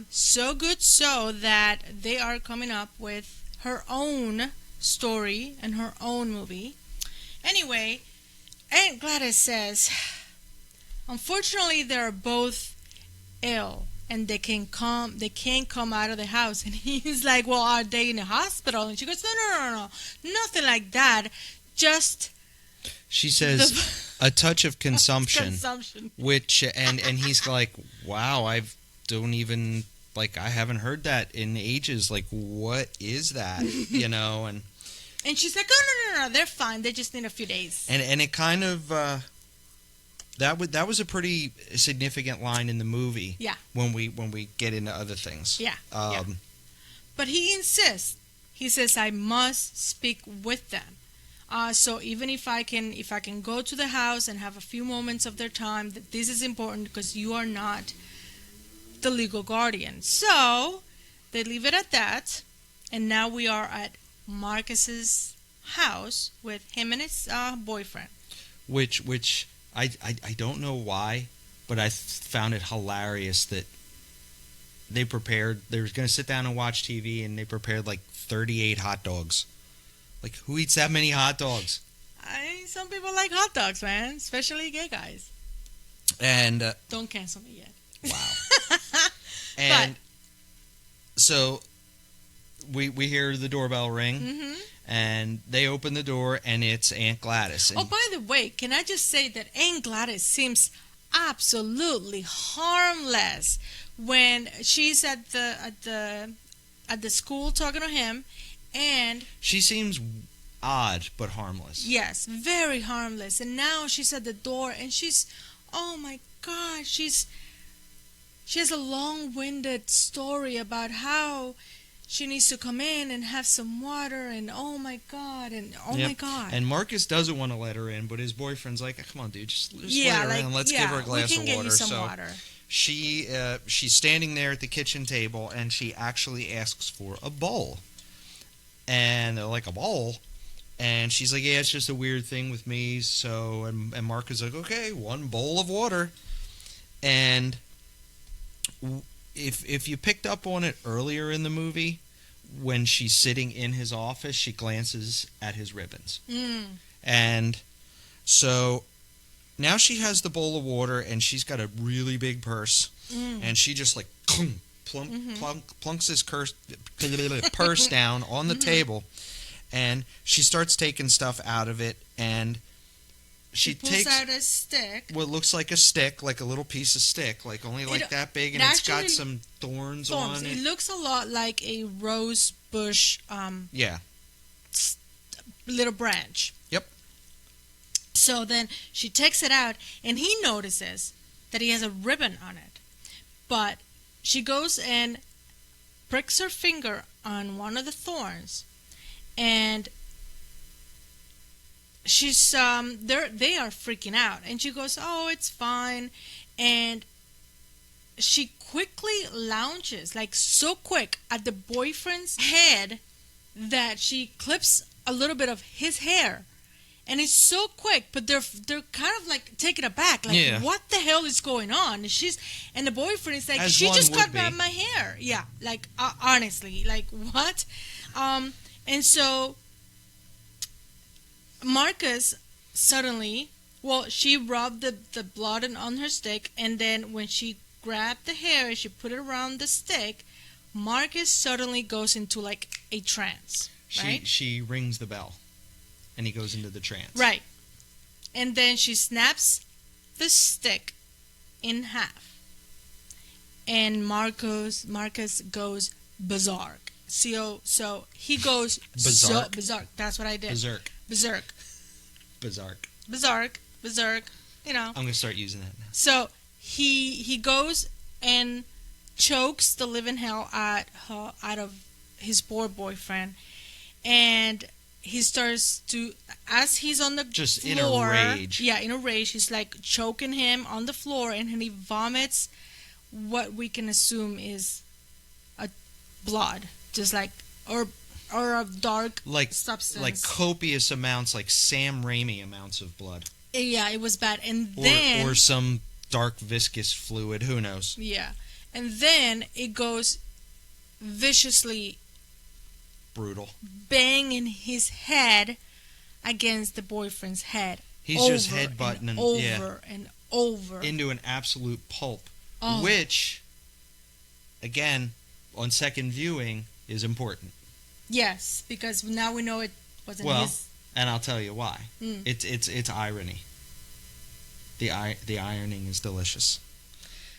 So good so that they are coming up with her own story and her own movie. Anyway, Aunt Gladys says, unfortunately, they're both ill, and they can't come out of the house. And he's like, well, are they in a hospital? And she goes, no, nothing like that. Just, she says, a touch of consumption. Which, and he's like, wow, I haven't heard that in ages. Like, what is that? And she's like, oh, no, they're fine. They just need a few days. And it kind of, that was a pretty significant line in the movie. Yeah. When we get into other things. Yeah. But he insists. He says, I must speak with them. So even if I can go to the house and have a few moments of their time, that this is important because you are not the legal guardian. So they leave it at that, and now we are at Marcus's house with him and his boyfriend. Which I don't know why, but I found it hilarious that they were going to sit down and watch TV, and they prepared like 38 hot dogs. Like, who eats that many hot dogs? Some people like hot dogs, man, especially gay guys. And don't cancel me yet. Wow. And so we hear the doorbell ring, and they open the door, and it's Aunt Gladys. And by the way, can I just say that Aunt Gladys seems absolutely harmless when she's at the school talking to him, and she seems odd but harmless. Yes, very harmless. And now she's at the door, and she's, oh my God, she has a long-winded story about how she needs to come in and have some water, and oh my god, And Marcus doesn't want to let her in, but his boyfriend's like, come on, dude, just let her in. Let's give her a glass of water. We can get you some water. She's standing there at the kitchen table, and she actually asks for a bowl. And they're like, a bowl? And she's like, yeah, it's just a weird thing with me. So, and Marcus is like, okay, one bowl of water. And if you picked up on it earlier in the movie, when she's sitting in his office, she glances at his ribbons. And so now she has the bowl of water, and she's got a really big purse. And she just like plunks this purse down on the table, and she starts taking stuff out of it, and she pulls out a stick. What looks like a stick, like a little piece of stick, like only like that big, and it's got some thorns on it. It looks a lot like a rose bush. Little branch. Yep. So then she takes it out, and he notices that he has a ribbon on it. But she goes and pricks her finger on one of the thorns, and she's they are freaking out, and she goes, oh, it's fine. And she quickly launches, like so quick, at the boyfriend's head that she clips a little bit of his hair. And it's so quick, but they're kind of like taken aback, like what the hell is going on? And the boyfriend is like, as she just cut my hair. Yeah, like honestly, like what? And so Marcus suddenly, she rubbed the blood on her stick, and then when she grabbed the hair and she put it around the stick, Marcus suddenly goes into like a trance. Right? She rings the bell, and he goes into the trance. Right. And then she snaps the stick in half, and Marcus goes berserk. So he goes berserk. That's what I did. Berserk. You know. I'm gonna start using that now. So he goes and chokes the living hell out of his poor boyfriend, and he starts to, as he's on the floor, in a rage. Yeah, in a rage, he's like choking him on the floor, and he vomits what we can assume is a blood, just like or a dark substance, like copious amounts, like Sam Raimi amounts of blood. Yeah, it was bad, and then or some dark viscous fluid. Who knows? Yeah, and then it goes viciously brutal, banging his head against the boyfriend's head. He's just headbutting and over and over into an absolute pulp, which, again, on second viewing, is important. Yes, because now we know it wasn't his. And I'll tell you why. It's irony. The ironing is delicious.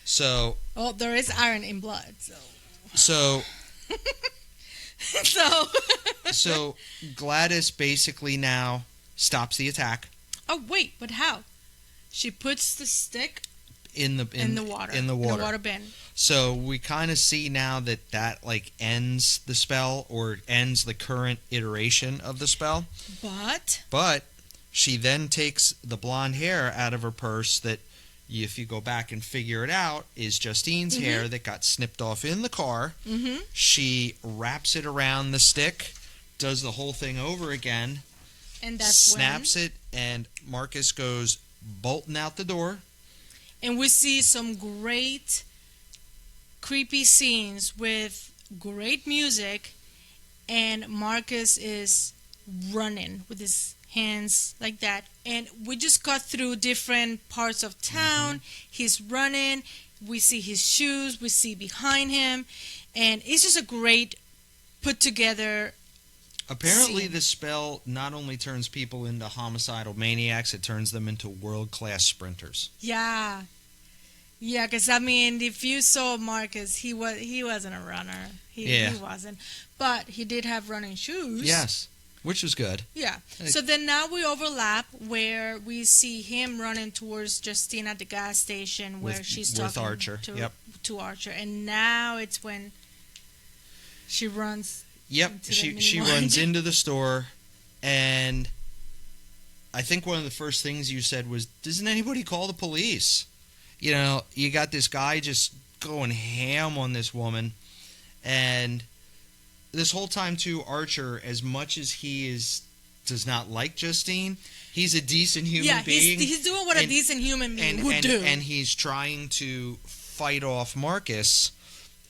So. Well, there is iron in blood, So. So Gladys basically now stops the attack. Oh wait, but how? She puts the stick in the water. In the water bin. So we kind of see now that like ends the spell, or ends the current iteration of the spell. But she then takes the blonde hair out of her purse that, if you go back and figure it out, is Justine's hair that got snipped off in the car. She wraps it around the stick, does the whole thing over again, and that's snaps it, and Marcus goes bolting out the door. And we see some great creepy scenes with great music, and Marcus is running with his hands like that, and we just cut through different parts of town. He's running, we see his shoes, we see behind him, and it's just a great put together Apparently scene. This spell not only turns people into homicidal maniacs, it turns them into world-class sprinters. Yeah, because I mean, if you saw Marcus, he wasn't a runner. He wasn't, but he did have running shoes. Yes. Which was good. Yeah. So then now we overlap where we see him running towards Justine at the gas station where she's talking with Archer. to Archer. And now it's when She runs. Yep, she runs into the store, and I think one of the first things you said was, "Doesn't anybody call the police?" You know, you got this guy just going ham on this woman, and this whole time too, Archer, as much as he does not like Justine, he's a decent human being. Yeah, he's doing what a decent human being would do. And he's trying to fight off Marcus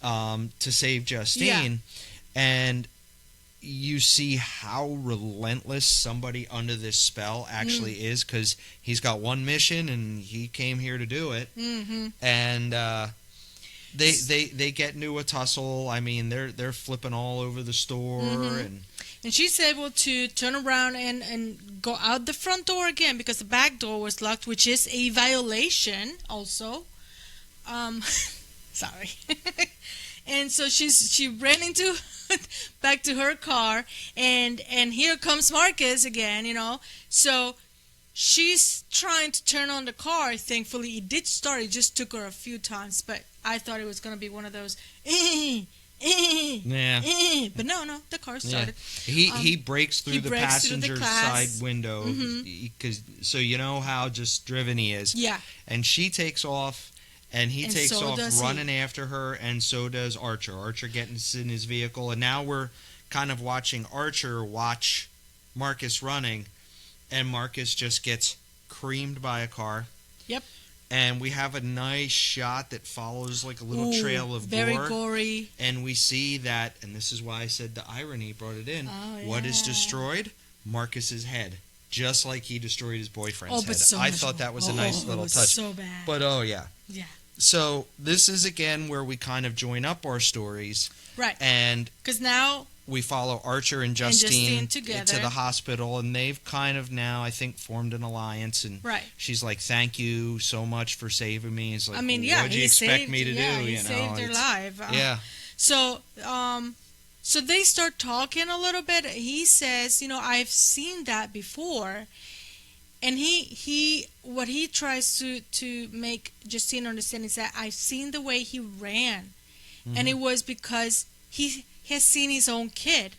to save Justine. Yeah. And you see how relentless somebody under this spell actually is, because he's got one mission and he came here to do it. Mm-hmm. And they get into a tussle. I mean, they're flipping all over the store, and she's able to turn around and go out the front door again because the back door was locked, which is a violation also. Sorry. And so she ran into back to her car, and here comes Marcus again, you know. So she's trying to turn on the car. Thankfully, it did start. It just took her a few times, but I thought it was going to be one of those but no, the car started. Yeah. He breaks through the passenger side window, because so you know how just driven he is. Yeah. And she takes off, and he takes off running after her, and so does Archer. Archer gets in his vehicle, and now we're kind of watching Archer watch Marcus running, and Marcus just gets creamed by a car. Yep. And we have a nice shot that follows like a little trail of very gore. Gory. And we see that, and this is why I said the irony brought it in. Oh, yeah. What is destroyed? Marcus's head. Just like he destroyed his boyfriend's head. So I thought that was a nice little touch. So bad. But Yeah. So this is again where we kind of join up our stories. Right. And because now we follow Archer and Justine together to the hospital, and they've kind of now, I think, formed an alliance. And she's like, "Thank you so much for saving me." He's like, "What did you expect me to do?" He saved their life. Yeah. So they start talking a little bit. He says, "I've seen that before," and he what he tries to make Justine understand is that I've seen the way he ran, and it was because he has seen his own kid,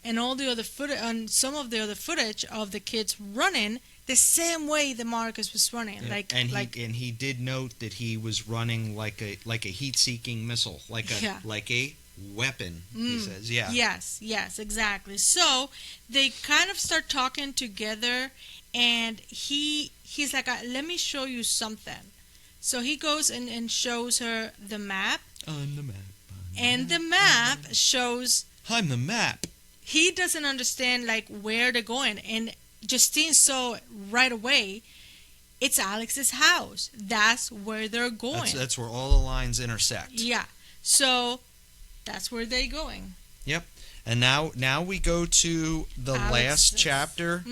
and all the other some of the other footage of the kids running the same way that Marcus was running. Yeah. And he did note that he was running like a heat-seeking missile, like a weapon. He says, yeah. Yes, exactly. So they kind of start talking together, and he's like, "Let me show you something." So he goes and shows her the map. On the map. And the map shows... I'm the map. He doesn't understand, where they're going. And Justine saw right away, it's Alex's house. That's where they're going. That's where all the lines intersect. Yeah. So, that's where they're going. Yep. And now we go to the last chapter,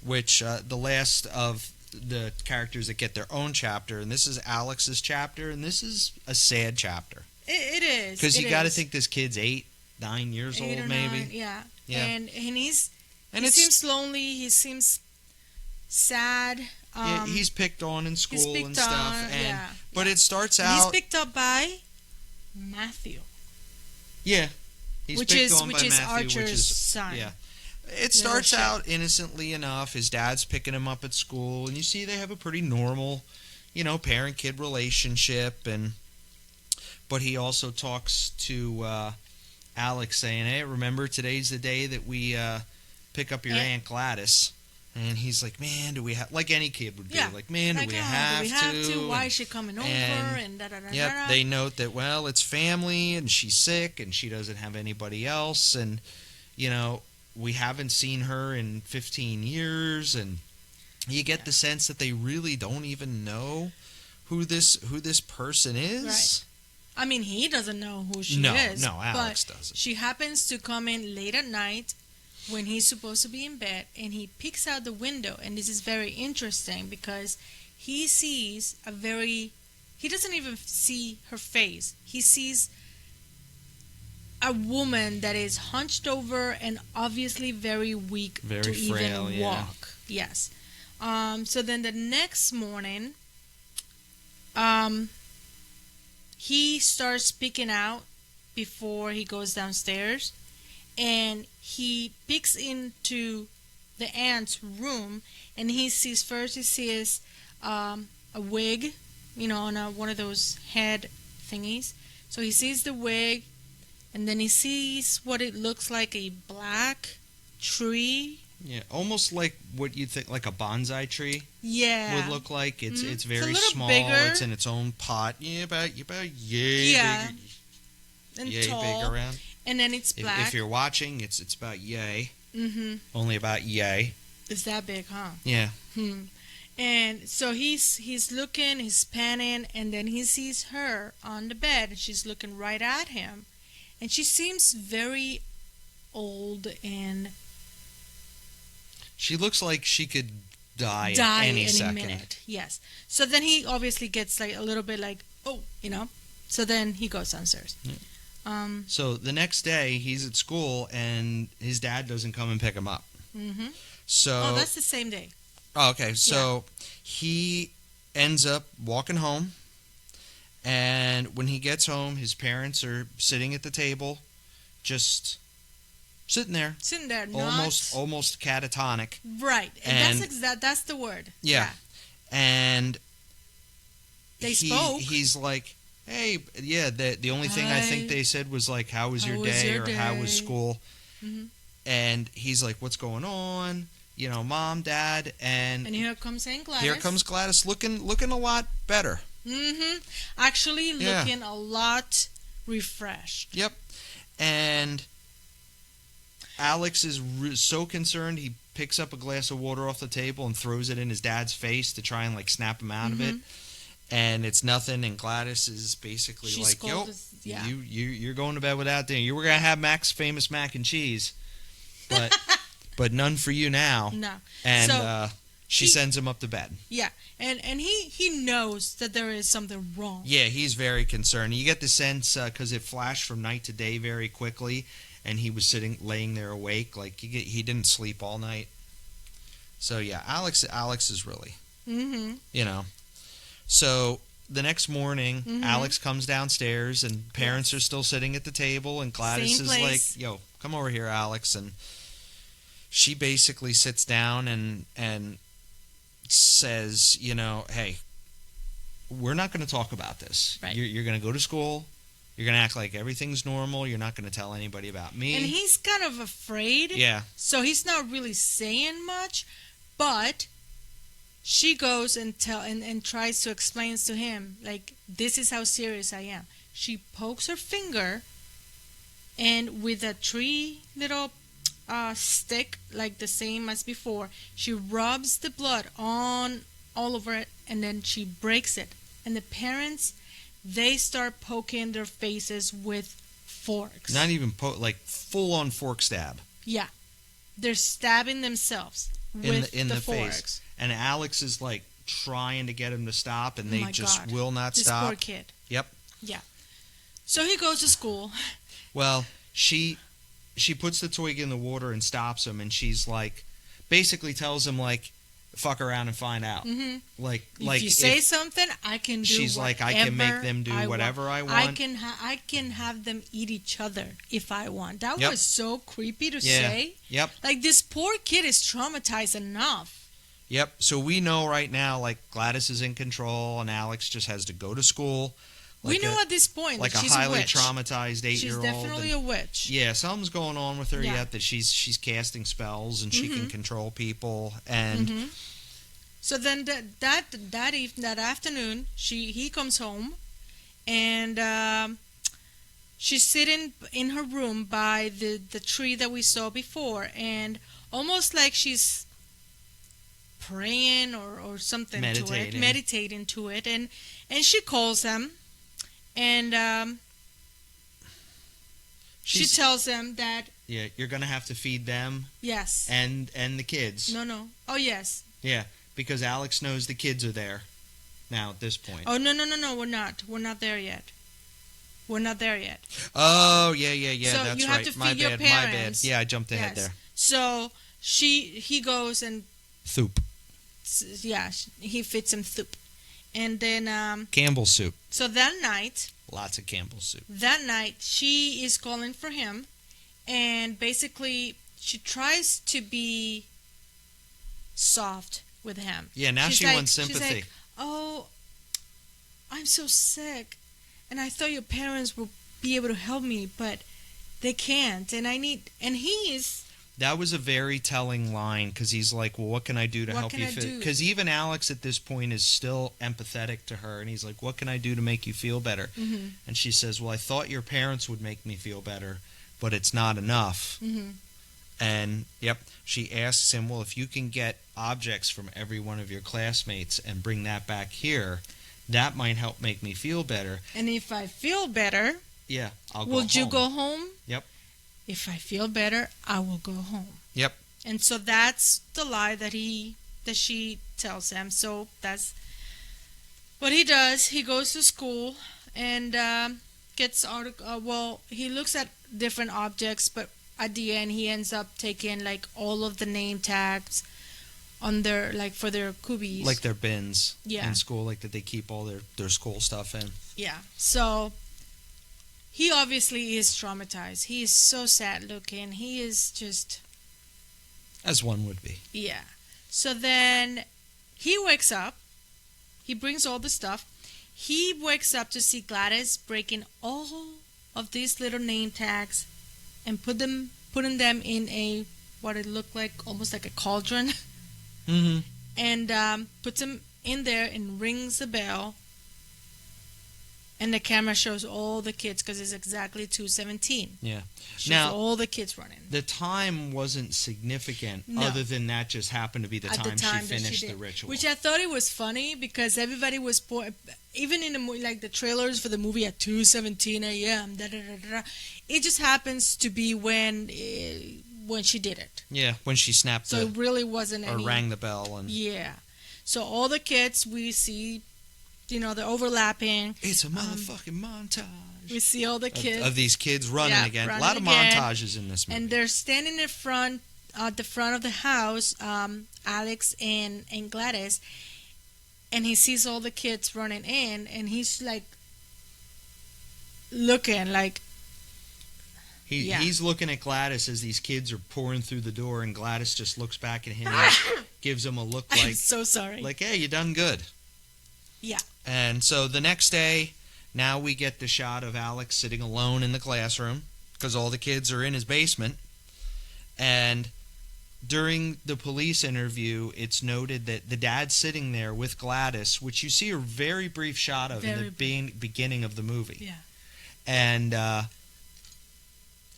which the last of the characters that get their own chapter. And this is Alex's chapter, and this is a sad chapter. It is. Because you got to think this kid's 8, 9 years old, maybe. 9, yeah. And he seems lonely. He seems sad. He's picked on in school and stuff. But it starts out. He's picked up by Matthew. Yeah. Which is Archer's son. Yeah. It starts out innocently enough. His dad's picking him up at school, and you see they have a pretty normal, parent-kid relationship, but he also talks to Alex saying, "Hey, remember today's the day that we pick up your Aunt Gladys?" And he's like, "Man, do we have..." Like any kid would be. Yeah. Like, "Man, do we have to? Why is she coming over?" And da-da-da-da. Yep, they note that, well, it's family, and she's sick, and she doesn't have anybody else, and, we haven't seen her in 15 years, and you get the sense that they really don't even know who this person is. Right. I mean, he doesn't know who she is. No, Alex doesn't. She happens to come in late at night when he's supposed to be in bed, and he peeks out the window, and this is very interesting because he sees he doesn't even see her face. He sees a woman that is hunched over and obviously very weak to frail, even walk. Yeah. Yes. So then the next morning, he starts speaking out before he goes downstairs. and he peeks into the aunt's room, and he sees a wig, on one of those head thingies. So he sees the wig, and then he sees what it looks like, a black tree. Yeah, almost like what you'd think like a bonsai tree would look like. It's very small. Bigger. It's in its own pot. Yeah, about yay big. And yay tall. big around. And then it's black. If you're watching, it's about yay. Mm-hmm. Only about yay. It's that big, huh? Yeah. And so he's looking, he's panning, and then he sees her on the bed, and she's looking right at him, and she seems very old, and she looks like she could die at any second. Minute. Yes. So then he obviously gets like a little bit like, oh, So then he goes downstairs. Yeah. So the next day he's at school and his dad doesn't come and pick him up. Mm-hmm. So that's the same day. Oh, okay. So he ends up walking home, and when he gets home, his parents are sitting at the table, just sitting there, almost catatonic. Right, and that's the word. Yeah, and they spoke. He's like, "Hey, yeah." The only thing I think they said was like, "How was your day?" or "How was school?" Mm-hmm. And he's like, "What's going on?" Mom, Dad, and here comes Aunt Gladys. Here comes Gladys, looking a lot better. Mm-hmm. Actually, looking a lot refreshed. Yep. And Alex is so concerned, he picks up a glass of water off the table and throws it in his dad's face to try and snap him out of it. And it's nothing. And Gladys is basically like, "Yo, you're going to bed without dinner. You were gonna have Mac's famous mac and cheese, but." But none for you now. No. And so she sends him up to bed. Yeah. And he knows that there is something wrong. Yeah, he's very concerned. You get the sense, because it flashed from night to day very quickly, and he was laying there awake. Like, he didn't sleep all night. So, yeah, Alex is really, So, the next morning, Alex comes downstairs, and parents are still sitting at the table, and Gladys is like, "Yo, come over here, Alex," and she basically sits down and says, "Hey, we're not going to talk about this. Right. You're going to go to school. You're going to act like everything's normal. You're not going to tell anybody about me." And he's kind of afraid. Yeah. So he's not really saying much, but she goes and tries to explain to him, like, this is how serious I am. She pokes her finger, and with a little stick, like the same as before, she rubs the blood all over it, and then she breaks it. And the parents, they start poking their faces with forks. Not even full on fork stab. Yeah, they're stabbing themselves with the forks. Face. And Alex is trying to get him to stop, and they just will not stop. This poor kid. Yep. Yeah. So he goes to school. Well, she puts the twig in the water and stops him, and she's basically tells him fuck around and find out. Mm-hmm. If you say something, I can do. She's whatever I can make them do whatever I want. I can have them eat each other if I want. That Yep. was so creepy to say. Yep. This poor kid is traumatized enough. Yep. So we know right now Gladys is in control, and Alex just has to go to school. We know at this point that she's a highly a witch. traumatized 8-year-old. She's definitely a witch. Yeah, something's going on with her yet that she's casting spells and she can control people. And so then that afternoon, he comes home, and she's sitting in her room by the tree that we saw before, and almost like she's praying or something meditating to it, and she calls him. And she tells them that... Yeah, you're going to have to feed them. Yes. And the kids. No. Oh, yes. Yeah, because Alex knows the kids are there now at this point. Oh, no, we're not. We're not there yet. Oh, yeah, so that's you have right. to feed My your bad. parents. Yeah, I jumped ahead there. So he goes and... Soup. Yeah, he feeds him soup. And then... Campbell's soup. So that night... Lots of Campbell's soup. That night, she is calling for him, and basically she tries to be soft with him. Yeah, now she wants sympathy. She's like, "Oh, I'm so sick, and I thought your parents would be able to help me, but they can't, and I need." And he is. That was a very telling line, because he's like, well, what can I do to help you feel? Because even Alex at this point is still empathetic to her, and he's like, what can I do to make you feel better? Mm-hmm. And she says, well, I thought your parents would make me feel better, but it's not enough. Mm-hmm. And, she asks him, well, if you can get objects from every one of your classmates and bring that back here, that might help make me feel better. And if I feel better, I'll go home. Would you go home? Yep. If I feel better, I will go home. Yep. And so that's the lie that she tells him. So that's what he does. He goes to school and gets he looks at different objects, but at the end he ends up taking like all of the name tags on their for their cubbies, like their bins in school, like that they keep all their school stuff in. Yeah. So he obviously is traumatized. He is so sad looking. He is just... As one would be. Yeah. So then he wakes up. He brings all the stuff. He wakes up to see Gladys breaking all of these little name tags and putting them in what it looked like, almost like a cauldron. Mm-hmm. And puts them in there and rings the bell. And the camera shows all the kids, because it's exactly 2:17. Yeah. Shows now all the kids running. The time wasn't significant, No. other than that just happened to be the time she finished the ritual. Which I thought it was funny, because everybody was even in the movie, like the trailers for the movie at 2:17 a.m. It just happens to be when she did it. Yeah, when she snapped so it really wasn't or rang the bell and So all the kids we see, they're overlapping. It's a motherfucking montage. We see all the kids of these kids running again. A lot of montages in this movie. And they're standing at the front of the house, Alex and Gladys, and he sees all the kids running in, and he's like looking like he's looking at Gladys as these kids are pouring through the door, and Gladys just looks back at him and gives him a look like, I'm so sorry. Like, hey, you done good. Yeah. And so the next day, now we get the shot of Alex sitting alone in the classroom, because all the kids are in his basement. And during the police interview, it's noted that the dad's sitting there with Gladys, which you see a very brief shot of in the beginning of the movie. Yeah. And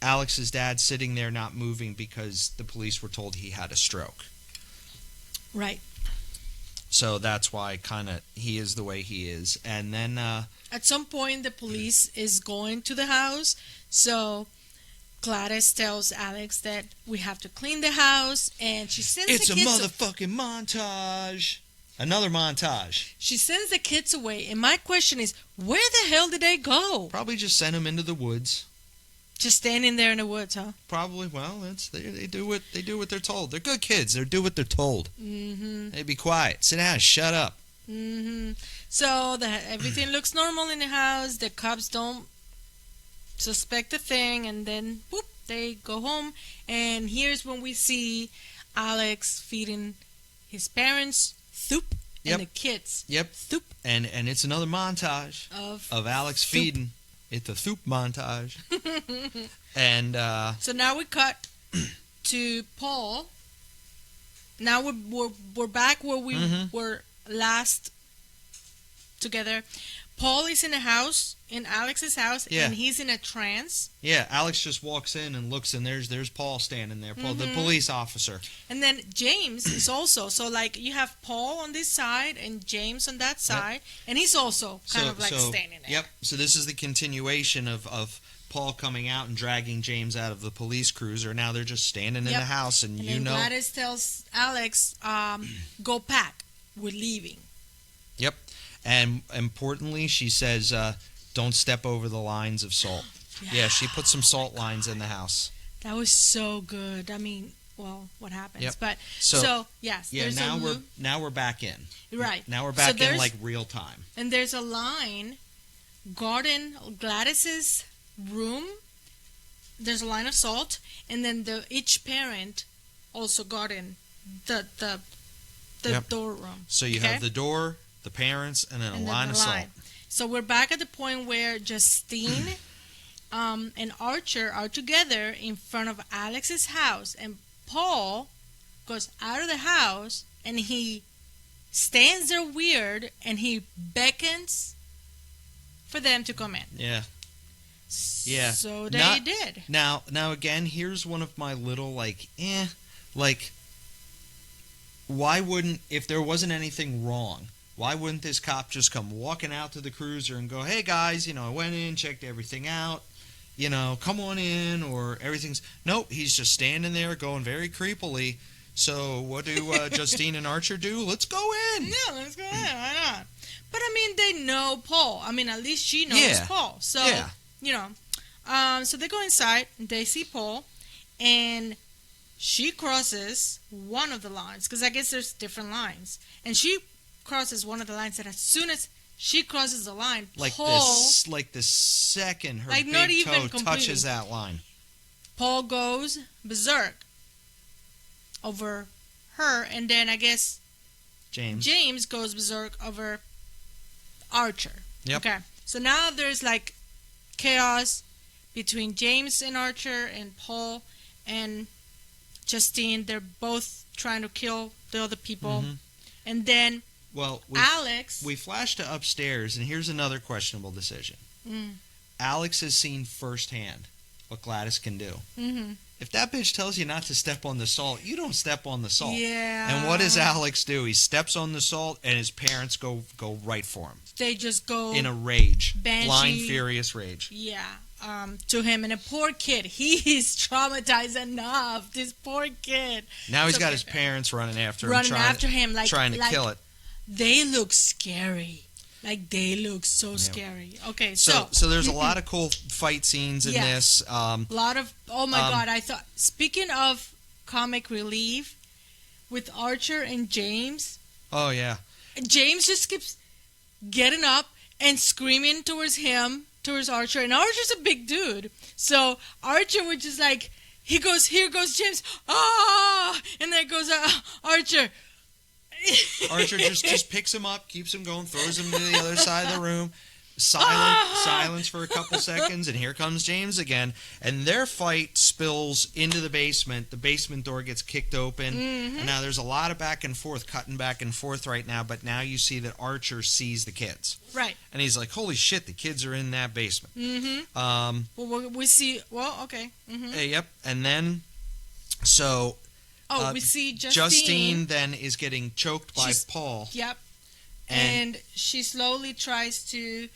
Alex's dad's sitting there not moving because the police were told he had a stroke. Right. So that's why he is the way he is. And then at some point the police is going to the house, so Gladys tells Alex that we have to clean the house, and she sends it's the kids... It's a motherfucking montage. Another montage. She sends the kids away, and my question is, where the hell did they go? Probably just sent them into the woods. Just standing there in the woods, huh? Probably. Well, they do what they're told. They're good kids. They do what they're told. Mm-hmm. They be quiet. Sit down. Shut up. Mm-hmm. So everything looks normal in the house. The cops don't suspect a thing, and then boop, they go home. And here's when we see Alex feeding his parents soup and the kids. Yep. Soup. And it's another montage of Alex soup. feeding. It's a soup montage. And so now we cut to Paul. Now we're back where we were last together. Paul is in Alex's house, and he's in a trance. Yeah, Alex just walks in and looks, and there's Paul standing there, Paul, the police officer. And then James is also, so like you have Paul on this side and James on that side, and he's also kind of standing there. Yep, so this is the continuation of Paul coming out and dragging James out of the police cruiser. Now they're just standing in the house, and then Gladys tells Alex, go pack, we're leaving. Yep. And importantly, she says, don't step over the lines of salt. Yeah, she put some salt lines in the house. That was so good. I mean, well, what happens? Yep. But yes. Yeah, now we're back in. Right. Now we're back in like real time. And there's a line, Gladys's room there's a line of salt, and then each parent also got in the door room. So you have the door, the parents, and then a line of salt. So we're back at the point where Justine and Archer are together in front of Alex's house, and Paul goes out of the house and he stands there weird and he beckons for them to come in. Yeah. So they did. Now again, here's one of my little why wouldn't, if there wasn't anything wrong, why wouldn't this cop just come walking out to the cruiser and go, hey guys, I went in, checked everything out, come on in, or everything's... Nope, he's just standing there going very creepily. So what do Justine and Archer do? Let's go in. Yeah, let's go in. Why not? But they know Paul. At least she knows Paul. So, so they go inside, and they see Paul, and she crosses one of the lines, because I guess there's different lines. And she crosses one of the lines, and as soon as she crosses the line, Paul... the second her big toe touches that line, Paul goes berserk over her, and then I guess James goes berserk over Archer. Yep. Okay. So now there's chaos between James and Archer and Paul and Justine. They're both trying to kill the other people. Mm-hmm. And then Alex... We flash to upstairs, and here's another questionable decision. Alex has seen firsthand what Gladys can do. Mm-hmm. If that bitch tells you not to step on the salt, you don't step on the salt. Yeah. And what does Alex do? He steps on the salt, and his parents go right for him. They just go... in a rage. Banshee, blind, furious rage. Yeah. To him. And a poor kid. He is traumatized enough. This poor kid. Now he's got his parents running after him. Trying to kill it. They look scary. They look so scary. Okay, so there's a lot of cool fight scenes in this. A lot of... Oh, my God. I thought... Speaking of comic relief, with Archer and James... Oh, yeah. James just keeps getting up and screaming towards Archer. And Archer's a big dude. So Archer would just he goes, here goes James. Ah! And there goes Archer. Archer just picks him up, keeps him going, throws him to the other side of the room. Silence for a couple seconds, and here comes James again. And their fight spills into the basement. The basement door gets kicked open. Mm-hmm. And now there's a lot of cutting back and forth right now, but now you see that Archer sees the kids. Right. And he's like, holy shit, the kids are in that basement. Mm-hmm. We see... Well, okay. Mm-hmm. Yep. And then... So... we see Justine then is getting choked by Paul. Yep. And she slowly tries to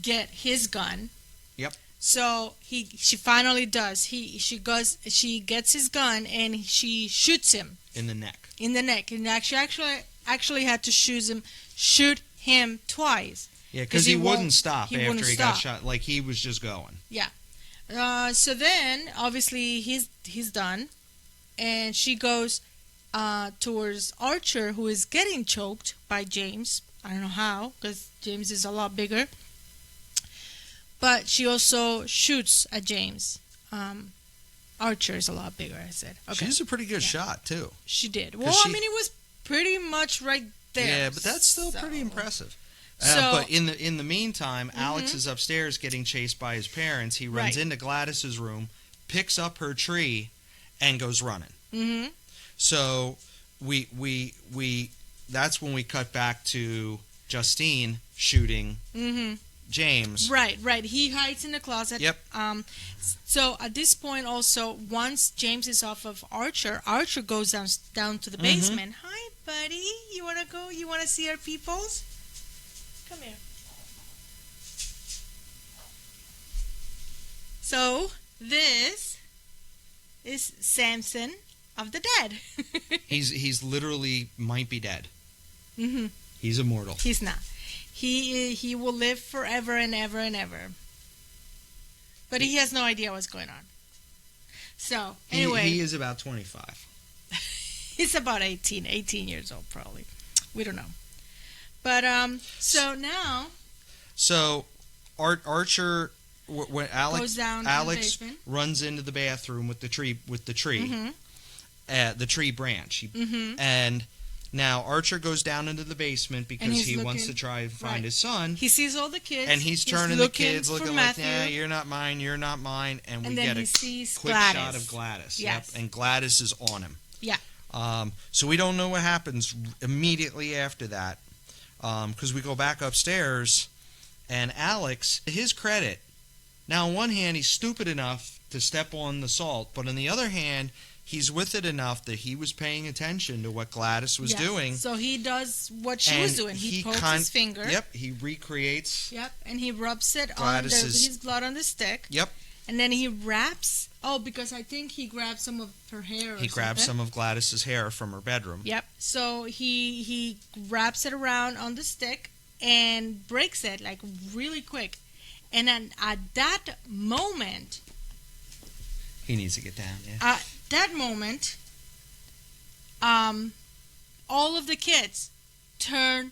get his gun. Yep. So she finally does. She gets his gun and she shoots him in the neck. And actually had to shoot him twice. Yeah, because he wouldn't stop after he got shot. He was just going. Yeah. So then obviously he's done. And she goes towards Archer, who is getting choked by James. I don't know how, because James is a lot bigger. But she also shoots at James. Archer is a lot bigger, I said. Okay. She's a pretty good shot, too. She did. Well, it was pretty much right there. Yeah, but that's still pretty impressive. But in the meantime, Alex is upstairs getting chased by his parents. He runs into Gladys's room, picks up her tree, and goes running. Mm-hmm. So we that's when we cut back to Justine shooting James. Right. He hides in the closet. Yep. So at this point also, once James is off of Archer goes down to the basement. Hi, buddy. You wanna go? You wanna see our peoples? Come here. So this is Samson of the dead. He's literally might be dead. Mm-hmm. He's immortal. He's not. He will live forever and ever and ever. But he has no idea what's going on. So anyway, he is about 25. He's about 18 years old probably. We don't know. But so now. So Archer when goes down Alex to the basement. runs into the bathroom with the tree Mm-hmm. the tree branch, Mm-hmm. and now Archer goes down into the basement because he wants to looking- try and find right. his son. He sees all the kids. And he's turning the looking kids, for looking like, Matthew. nah, you're not mine, and we then get he a sees quick Gladys. shot of Gladys. Yes. Yep, and Gladys is on him. Yeah. So we don't know what happens immediately after that, because we go back upstairs, and Alex, to his credit, now on one hand he's stupid enough to step on the salt, but on the other hand he's with it enough that he was paying attention to what Gladys was Yes. doing. So he does what she was doing. He pokes his finger. Yep, he recreates. Yep, and he rubs it Gladys's- his blood on the stick. Yep. And then he wraps. Oh, because I think he grabbed some of her hair. He grabs some of Gladys's hair from her bedroom. Yep. So he wraps it around on the stick and breaks it like really quick. And then at that moment, He needs to get down, yeah. all of the kids turn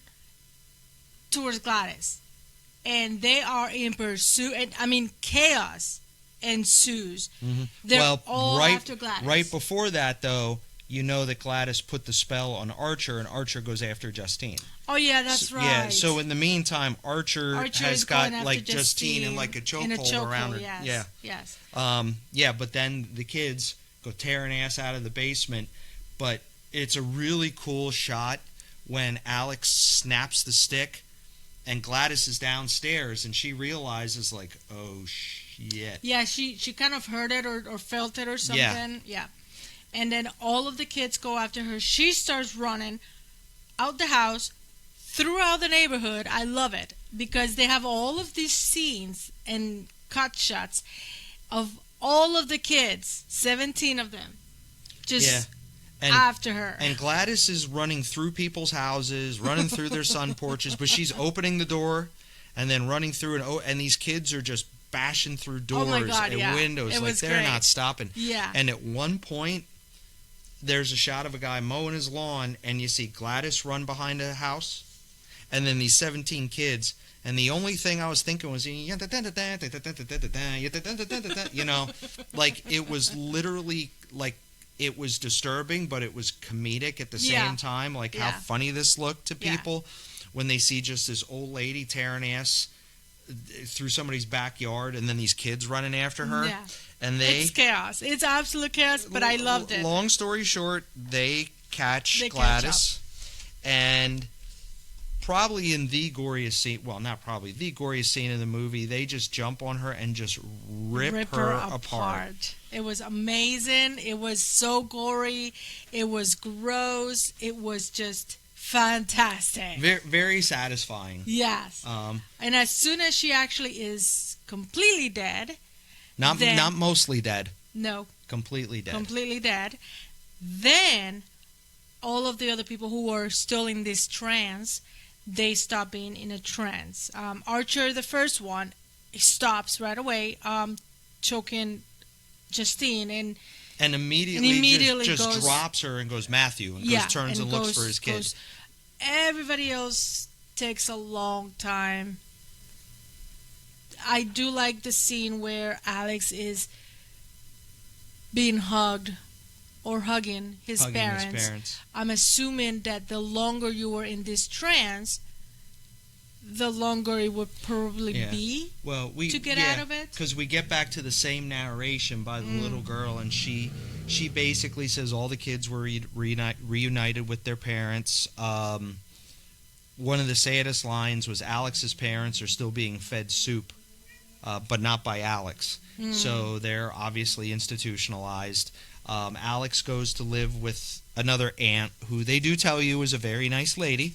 towards Gladys, and they are in pursuit. And I mean, chaos ensues. Mm-hmm. They're all right, after Gladys. right before that, though, you know that Gladys put the spell on Archer, and Archer goes after Justine. Oh yeah, that's right. Yeah, so in the meantime, Archer is has got going after like Justine in like a chokehold around her. Yes, Yeah. yes. Yeah, but then the kids go tearing ass out of the basement. But it's a really cool shot when Alex snaps the stick and Gladys is downstairs and she realizes like, oh shit. Yeah, she kind of heard it or felt it or something. Yeah. And then all of the kids go after her. She starts running out the house, throughout the neighborhood. I love it because they have all of these scenes and cut shots of all of the kids, 17 of them, just after her. And Gladys is running through people's houses, running through their sun porches, but she's opening the door and then running through, and these kids are just bashing through doors and windows. It like was they're great. not stopping. Yeah. And at one point, there's a shot of a guy mowing his lawn, and you see Gladys run behind a house, and then these 17 kids. And the only thing I was thinking was, you know, like it was literally like it was disturbing, but it was comedic at the same time. Like how funny this looked to people when they see just this old lady tearing ass through somebody's backyard, and then these kids running after her. Yeah. And it's chaos. It's absolute chaos, but I loved it. Long story short, they catch Gladys, and probably in the goriest scene, well, not probably, the goriest scene in the movie, they just jump on her and just rip her apart. It was amazing. It was so gory. It was gross. It was just fantastic. Very, very satisfying. Yes. And as soon as she actually is completely dead, not mostly dead. No. Completely dead. Completely dead. Then all of the other people who were still in this trance, they stop being in a trance. Archer, the first one, stops right away, choking Justine, and immediately just goes, drops her and goes Matthew, and turns and looks for his kids. Everybody else takes a long time. I do like the scene where Alex is being hugged or hugging his parents. I'm assuming that the longer you were in this trance, the longer it would probably be to get out of it. Because we get back to the same narration by the little girl, and she basically says all the kids were reunited with their parents. One of the saddest lines was Alex's parents are still being fed soup, but not by Alex. So they're obviously institutionalized. Alex goes to live with another aunt who they do tell you is a very nice lady.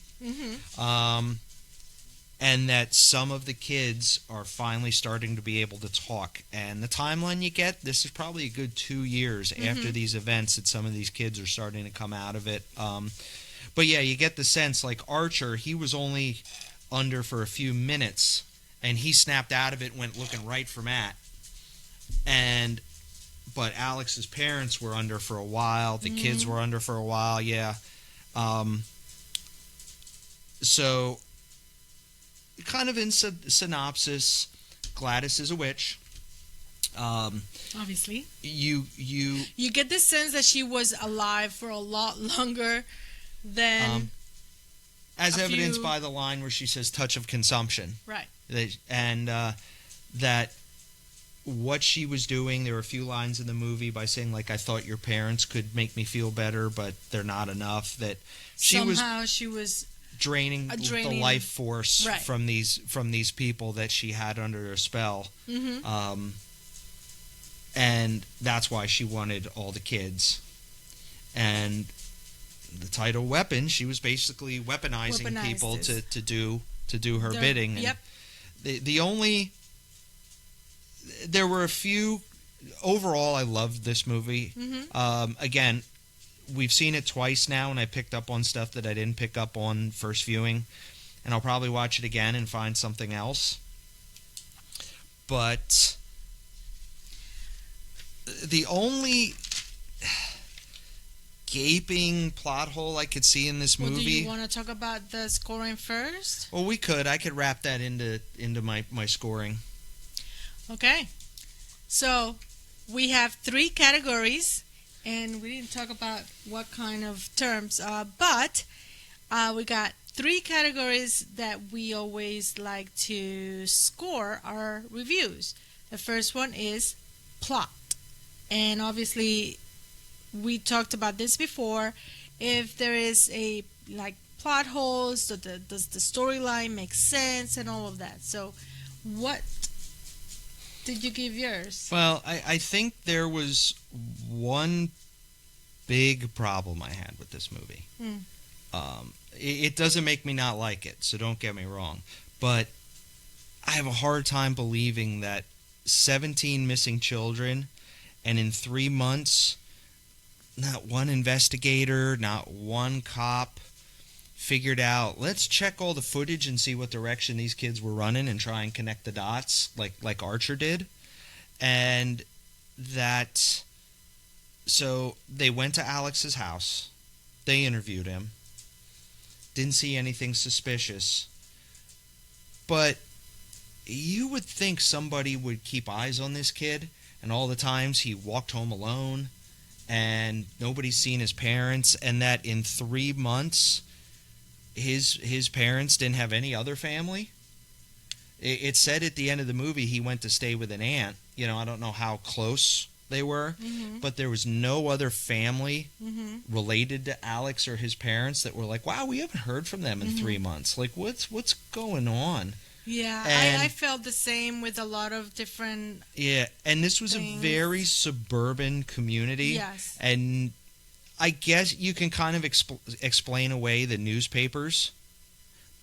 And that some of the kids are finally starting to be able to talk. And the timeline you get, this is probably a good 2 years after these events that some of these kids are starting to come out of it. But yeah, you get the sense, like Archer, he was only under for a few minutes, and he snapped out of it and went looking right for Matt. But Alex's parents were under for a while. The kids were under for a while, So, kind of in synopsis, Gladys is a witch. Obviously. You get the sense that she was alive for a lot longer than as evidenced by the line where she says touch of consumption. Right. And that what she was doing, there were a few lines in the movie by saying, like, I thought your parents could make me feel better, but they're not enough. That she was draining the life force from these people that she had under her spell. Mm-hmm. And that's why she wanted all the kids. And the title Weapon, she was basically weaponizing people to do her bidding. Yep. And there were a few. Overall, I loved this movie. Mm-hmm. Again, we've seen it twice now, and I picked up on stuff that I didn't pick up on first viewing, and I'll probably watch it again and find something else. But the only gaping plot hole I could see in this movie. Do you want to talk about the scoring first? Well, we could. I could wrap that into my scoring. Okay. So we have 3 categories, and we didn't talk about what kind of terms, but we got 3 categories that we always like to score our reviews. The first one is plot. And obviously, we talked about this before. If there is a plot holes, does the storyline make sense and all of that. So what did you give yours? Well, I think there was one big problem I had with this movie. It doesn't make me not like it, so don't get me wrong. But I have a hard time believing that 17 missing children, and in 3 months, not one investigator, not one cop figured out, let's check all the footage and see what direction these kids were running and try and connect the dots like Archer did. And that, so they went to Alex's house, they interviewed him, didn't see anything suspicious, but you would think somebody would keep eyes on this kid, and all the times he walked home alone and nobody's seen his parents, and that in 3 months his parents didn't have any other family. It said at the end of the movie he went to stay with an aunt. You know, I don't know how close they were, but there was no other family related to Alex or his parents that were like, wow, we haven't heard from them in 3 months. Like, what's going on? Yeah, I felt the same with a lot of different. Yeah, and this was things. A very suburban community. Yes. And I guess you can kind of explain away the newspapers,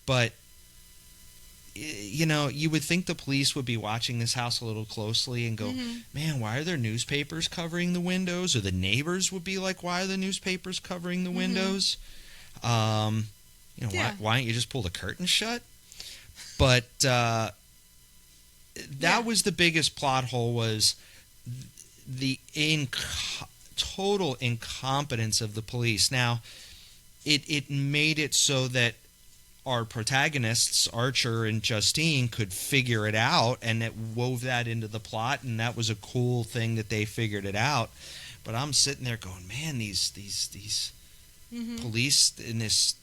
but you know, you would think the police would be watching this house a little closely and go, man, why are there newspapers covering the windows? Or the neighbors would be like, why are the newspapers covering the windows? You know, why don't you just pull the curtain shut? But that was the biggest plot hole, was the total incompetence of the police. Now, it made it so that our protagonists, Archer and Justine, could figure it out, and it wove that into the plot, and that was a cool thing that they figured it out. But I'm sitting there going, man, these police in this,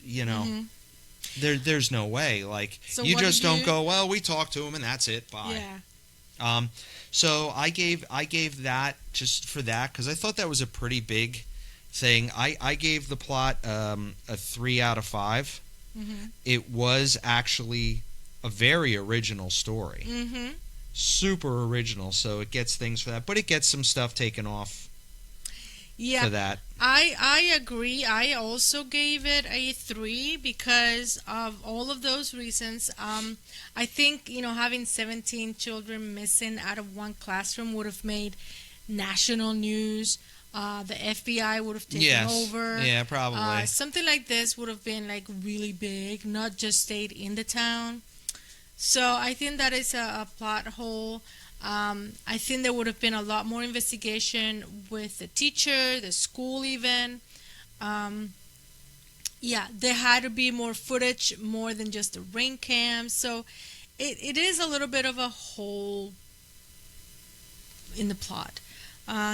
you know, there's no way. Like, so you just don't go, well, we talked to him and that's it, bye. Yeah. So I gave that, just for that, because I thought that was a pretty big thing. I gave the plot a 3 out of 5. It was actually a very original story. Super original, so it gets things for that, but it gets some stuff taken off for that. I agree. I also gave it a 3 because of all of those reasons. I think, you know, having 17 children missing out of one classroom would have made national news. The FBI would have taken over. Yeah, probably. Something like this would have been like really big, not just stayed in the town. So I think that is a plot hole. I think there would have been a lot more investigation with the teacher, the school even. Yeah, there had to be more footage, more than just the ring cam. So it is a little bit of a hole in the plot.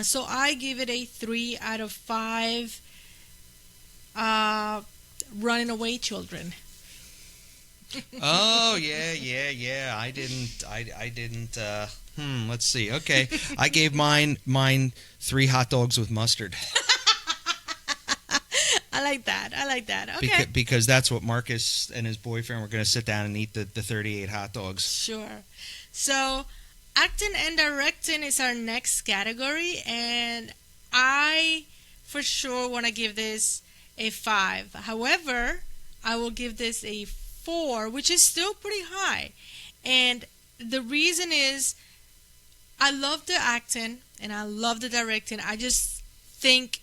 So I give it a 3 out of 5 running away children. Oh yeah. I didn't. Let's see. Okay, I gave mine 3 hot dogs with mustard. I like that. Okay. Because that's what Marcus and his boyfriend were going to sit down and eat the 38 hot dogs. Sure. So, acting and directing is our next category, and I for sure want to give this a 5. However, I will give this a 4, which is still pretty high. And the reason is I love the acting and I love the directing. I just think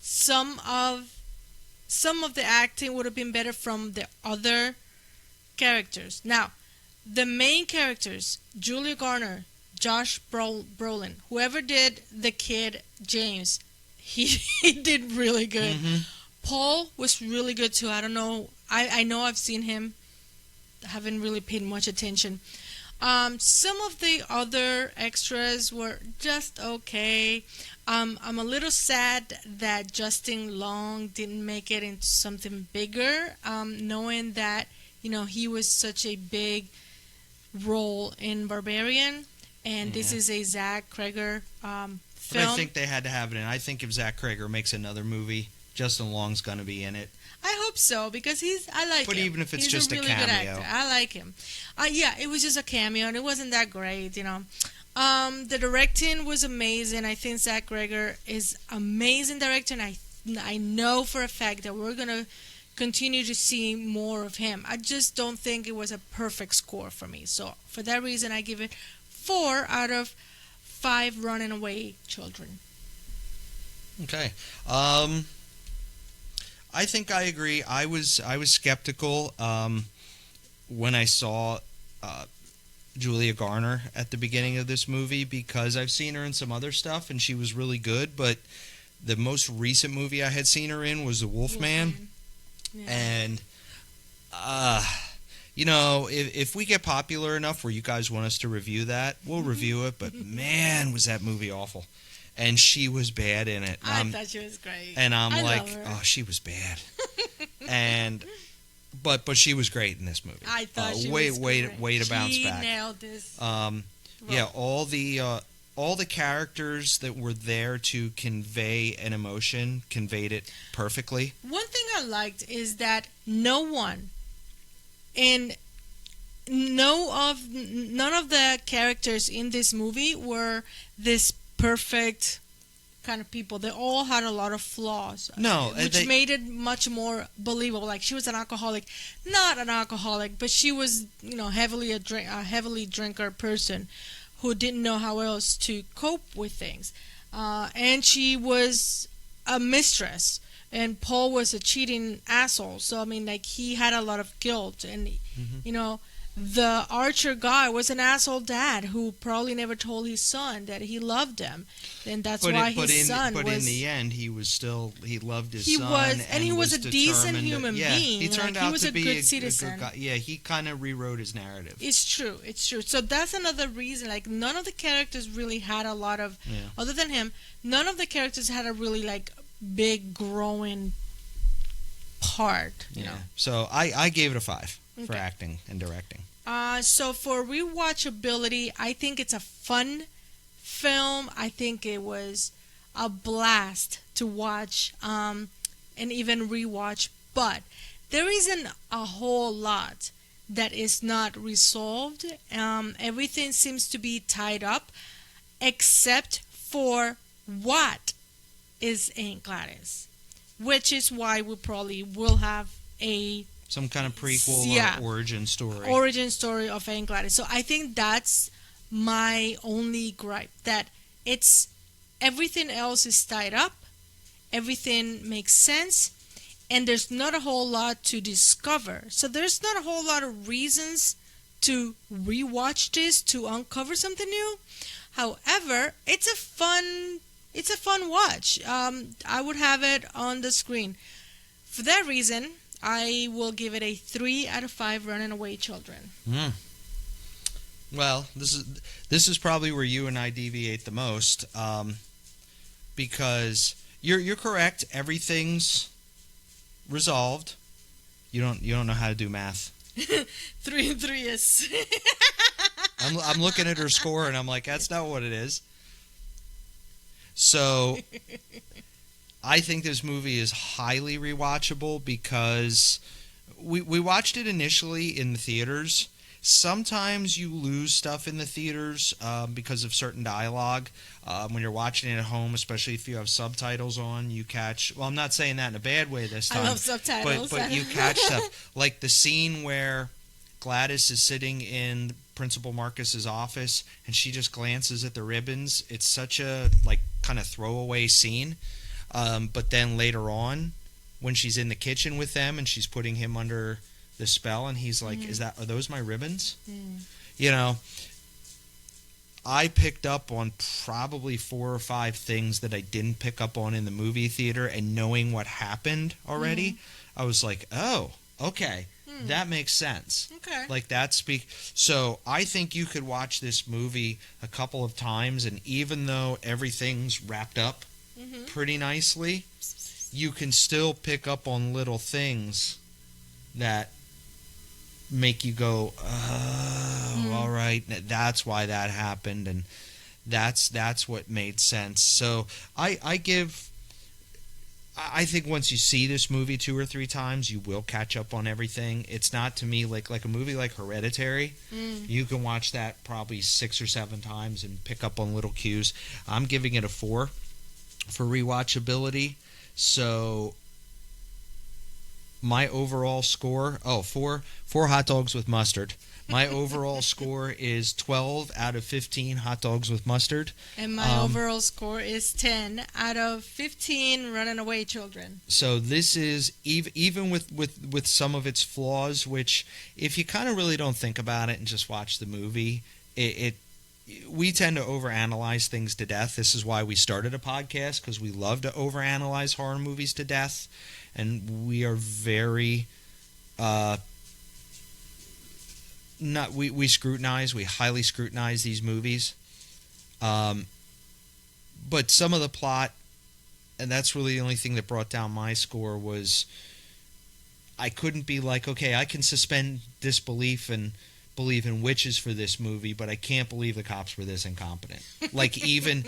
some of the acting would have been better from the other characters. Now, the main characters, Julia Garner, Josh Brolin, whoever did the kid James, he did really good. Mm-hmm. Paul was really good too. I don't know. I know I've seen him. I haven't really paid much attention. Some of the other extras were just okay. I'm a little sad that Justin Long didn't make it into something bigger, knowing that he was such a big role in Barbarian, and this is a Zach Cregger film. But I think they had to have it in. I think if Zach Cregger makes another movie, Justin Long's going to be in it. I hope so, because I like him. But even if it's just a really a cameo. good actor. I like him. Yeah, it was just a cameo, and it wasn't that great, The directing was amazing. I think Zach Cregger is amazing director, and I know for a fact that we're going to continue to see more of him. I just don't think it was a perfect score for me. So for that reason, I give it 4 out of 5 running away children. Okay. I think I agree. I was skeptical when I saw Julia Garner at the beginning of this movie, because I've seen her in some other stuff and she was really good, but the most recent movie I had seen her in was The Wolfman. Yeah. And if we get popular enough where you guys want us to review that, we'll review it, but man, was that movie awful. And she was bad in it. I thought she was great. And I'm I like, love her. oh, she was bad. But she was great in this movie. I thought she was great. Way to bounce back. She nailed this. Yeah, all the characters that were there to convey an emotion conveyed it perfectly. One thing I liked is that none of the characters in this movie were this perfect kind of people. They all had a lot of flaws. Which made it much more believable. Like, she was an alcoholic, not an alcoholic, but she was, heavily a heavily drinker person who didn't know how else to cope with things. And she was a mistress, and Paul was a cheating asshole. So he had a lot of guilt, and the Archer guy was an asshole dad who probably never told his son that he loved him, and that's why his son was. But in the end, he loved his he son. He was a decent human being. He turned out to be a good citizen. good guy. Yeah, he kind of rewrote his narrative. It's true. So that's another reason. Like, none of the characters really had a lot of, other than him, none of the characters had a really big growing part. You know. So I gave it a 5 for acting and directing. So for rewatchability, I think it's a fun film. I think it was a blast to watch and even rewatch. But there isn't a whole lot that is not resolved. Everything seems to be tied up, except for what is Aunt Gladys, which is why we probably will have some kind of prequel or origin story. Origin story of Aunt Gladys. So I think that's my only gripe, that it's everything else is tied up, everything makes sense, and there's not a whole lot to discover. So there's not a whole lot of reasons to rewatch this to uncover something new. However, it's a fun watch. I would have it on the screen. For that reason, I will give it a 3 out of 5 running away children. Well, this is probably where you and I deviate the most, because you're correct. Everything's resolved. You don't know how to do math. 3 and 3 is. I'm looking at her score and I'm like, that's not what it is. So I think this movie is highly rewatchable because we watched it initially in the theaters. Sometimes you lose stuff in the theaters because of certain dialogue. When you're watching it at home, especially if you have subtitles on, you catch... Well, I'm not saying that in a bad way this time. I love subtitles. But you catch stuff. Like the scene where Gladys is sitting in Principal Marcus's office and she just glances at the ribbons. It's such a kind of throwaway scene. But then later on, when she's in the kitchen with them and she's putting him under the spell and he's like, are those my ribbons? You know, I picked up on probably 4 or 5 things that I didn't pick up on in the movie theater, and knowing what happened already, I was like, oh, okay, that makes sense. Okay. Like that so I think you could watch this movie a couple of times, and even though everything's wrapped up pretty nicely, you can still pick up on little things that make you go, oh, all right, that's why that happened, and that's what made sense. So I think once you see this movie 2 or 3 times, you will catch up on everything. It's not, to me, like a movie like Hereditary. You can watch that probably 6 or 7 times and pick up on little cues. I'm giving it a 4 for rewatchability. So my overall score, 4 hot dogs with mustard. My overall score is 12 out of 15 hot dogs with mustard. And my overall score is 10 out of 15 running away children. So this is, even with some of its flaws, which if you kind of really don't think about it and just watch the movie, we tend to overanalyze things to death. This is why we started a podcast, because we love to overanalyze horror movies to death. And we are very we scrutinize, we highly scrutinize these movies. But some of the plot, and that's really the only thing that brought down my score, was I couldn't be like, okay, I can suspend disbelief and believe in witches for this movie, but I can't believe the cops were this incompetent. Like even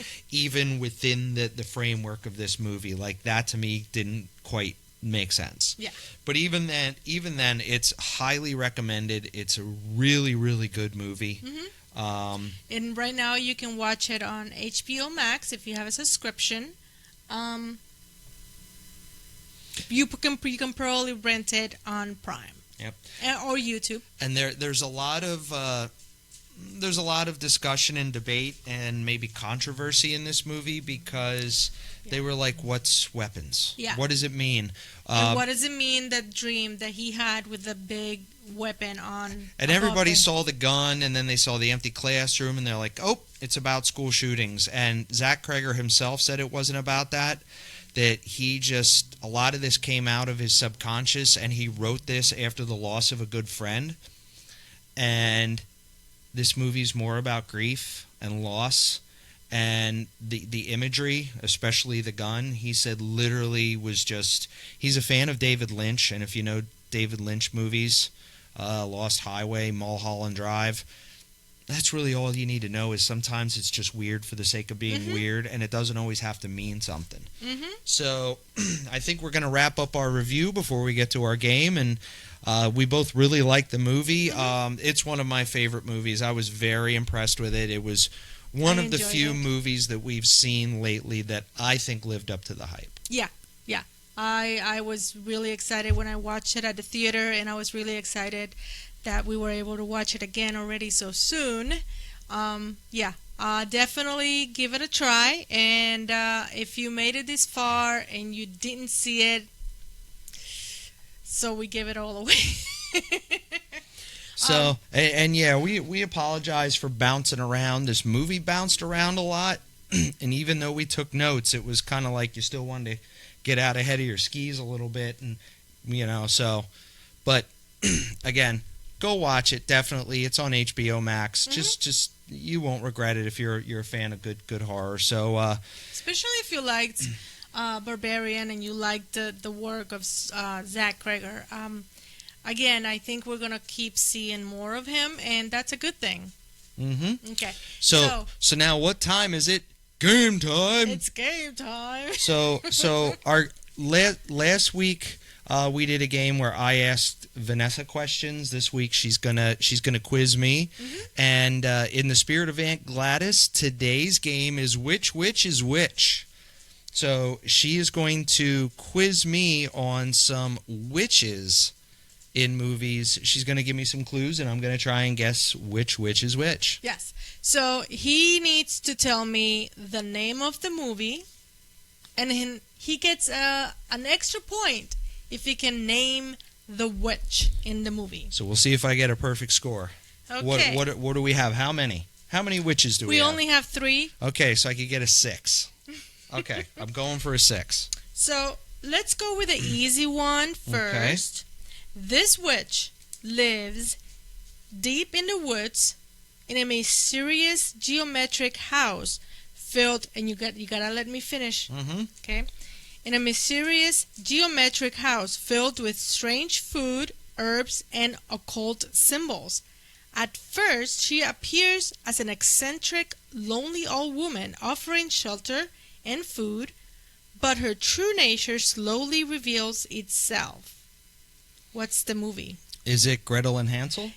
within the framework of this movie, like that to me didn't quite make sense. Yeah. But even then, it's highly recommended. It's a really, really good movie. And right now you can watch it on HBO Max if you have a subscription. You can probably rent it on Prime. Yep. Or YouTube. And there's a lot of discussion and debate and maybe controversy in this movie because they were like, what's weapons? Yeah. What does it mean? And what does it mean, that dream that he had with the big weapon on? And everybody saw the gun, and then they saw the empty classroom, and they're like, oh, it's about school shootings. And Zach Cregger himself said it wasn't about that. That a lot of this came out of his subconscious, and he wrote this after the loss of a good friend. And this movie's more about grief and loss, and the imagery, especially the gun, he said literally was just... He's a fan of David Lynch, and if you know David Lynch movies, Lost Highway, Mulholland Drive, that's really all you need to know, is sometimes it's just weird for the sake of being weird, and it doesn't always have to mean something. So I think we're going to wrap up our review before we get to our game, and we both really liked the movie. It's one of my favorite movies. I was very impressed with it. It was one of the few movies that we've seen lately that I think lived up to the hype. Yeah. I was really excited when I watched it at the theater, and I was really excited that we were able to watch it again already so soon. Definitely give it a try. And if you made it this far and you didn't see it, so we give it all away. So, we apologize for bouncing around. This movie bounced around a lot, and even though we took notes, it was kind of like you still wanted to get out ahead of your skis a little bit, and So, but again, go watch it. Definitely, it's on HBO Max. Just you won't regret it if you're a fan of good horror. So, especially if you liked Barbarian and you liked the work of Zach Cregger. Again, I think we're gonna keep seeing more of him, and that's a good thing. Okay. So now, what time is it? Game time. It's game time. So our last week we did a game where I asked Vanessa questions. This week she's gonna quiz me. And in the spirit of Aunt Gladys, today's game is which witch is which. So she is going to quiz me on some witches in movies. She's going to give me some clues, and I'm going to try and guess which witch is which. Yes. So he needs to tell me the name of the movie, and he gets an extra point if he can name the witch in the movie. So we'll see if I get a perfect score. Okay. What do we have? How many? How many witches do we have? We only have 3. Okay, so I could get a 6. Okay, I'm going for a 6. So let's go with the easy one first. Okay. This witch lives deep in the woods in a mysterious geometric house filled, and you gotta let me finish. Okay, in a mysterious geometric house filled with strange food, herbs, and occult symbols. At first, she appears as an eccentric, lonely old woman offering shelter and food, but her true nature slowly reveals itself. What's the movie? Is it Gretel and Hansel?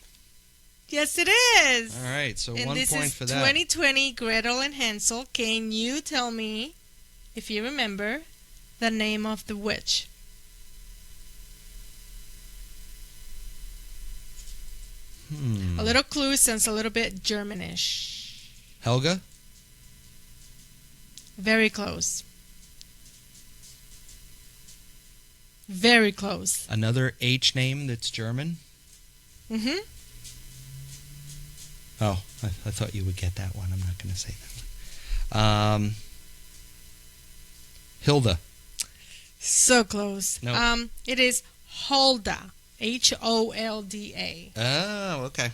Yes, it is. All right, so and 1 point for that. 2020 Gretel and Hansel. Can you tell me, if you remember, the name of the witch? A little clue sounds a little bit Germanish. Helga? Very close. Very close. Another H name that's German? Oh, I thought you would get that one. I'm not going to say that one. Hilda. So close. No. It is Holda. Holda. Oh, okay.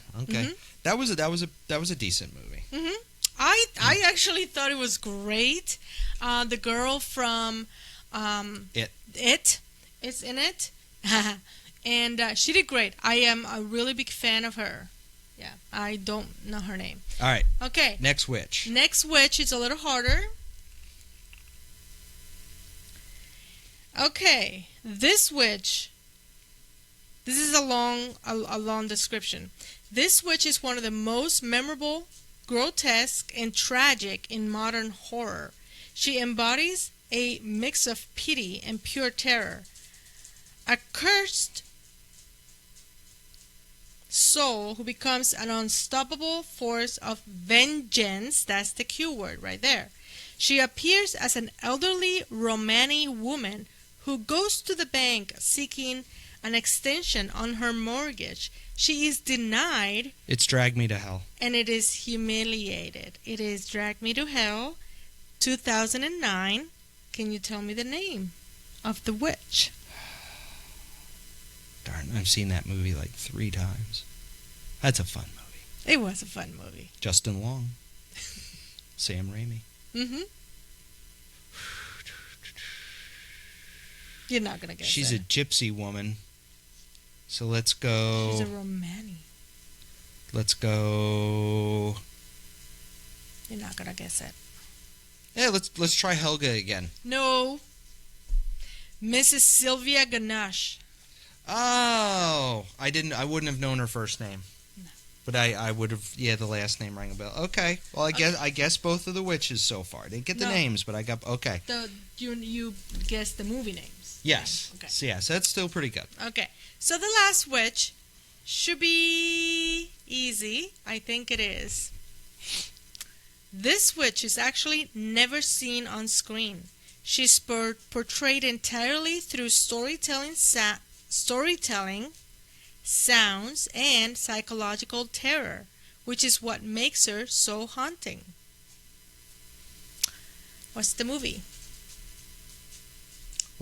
That was a decent movie. I actually thought it was great. The girl from It is in it, and she did great. I am a really big fan of her. Yeah, I don't know her name. All right. Okay. Next witch. Next witch is a little harder. Okay, this witch. This is a long description. This witch is one of the most memorable, grotesque, and tragic in modern horror. She embodies a mix of pity and pure terror. A cursed soul who becomes an unstoppable force of vengeance. That's the Q word right there. She appears as an elderly Romani woman who goes to the bank seeking an extension on her mortgage. She is denied. It's Drag Me to Hell. And it is humiliated. It is Drag Me to Hell, 2009. Can you tell me the name of the witch? Darn, I've seen that movie like 3 times. That's a fun movie. It was a fun movie. Justin Long. Sam Raimi. You're not going to guess She's it. a gypsy woman. So let's go... She's a Romani. Let's go... You're not going to guess it. Yeah, let's try Helga again. No. Mrs. Sylvia Ganache. Oh, I wouldn't have known her first name. No. But I would have, the last name rang a bell. Okay. Well, I guess both of the witches so far. Didn't get the names, but I got, okay. You guessed the movie names. Yes. Okay. So, yes, that's still pretty good. Okay. So the last witch should be easy. I think it is. This witch is actually never seen on screen. She's portrayed entirely through storytelling, sounds, and psychological terror, which is what makes her so haunting. What's the movie?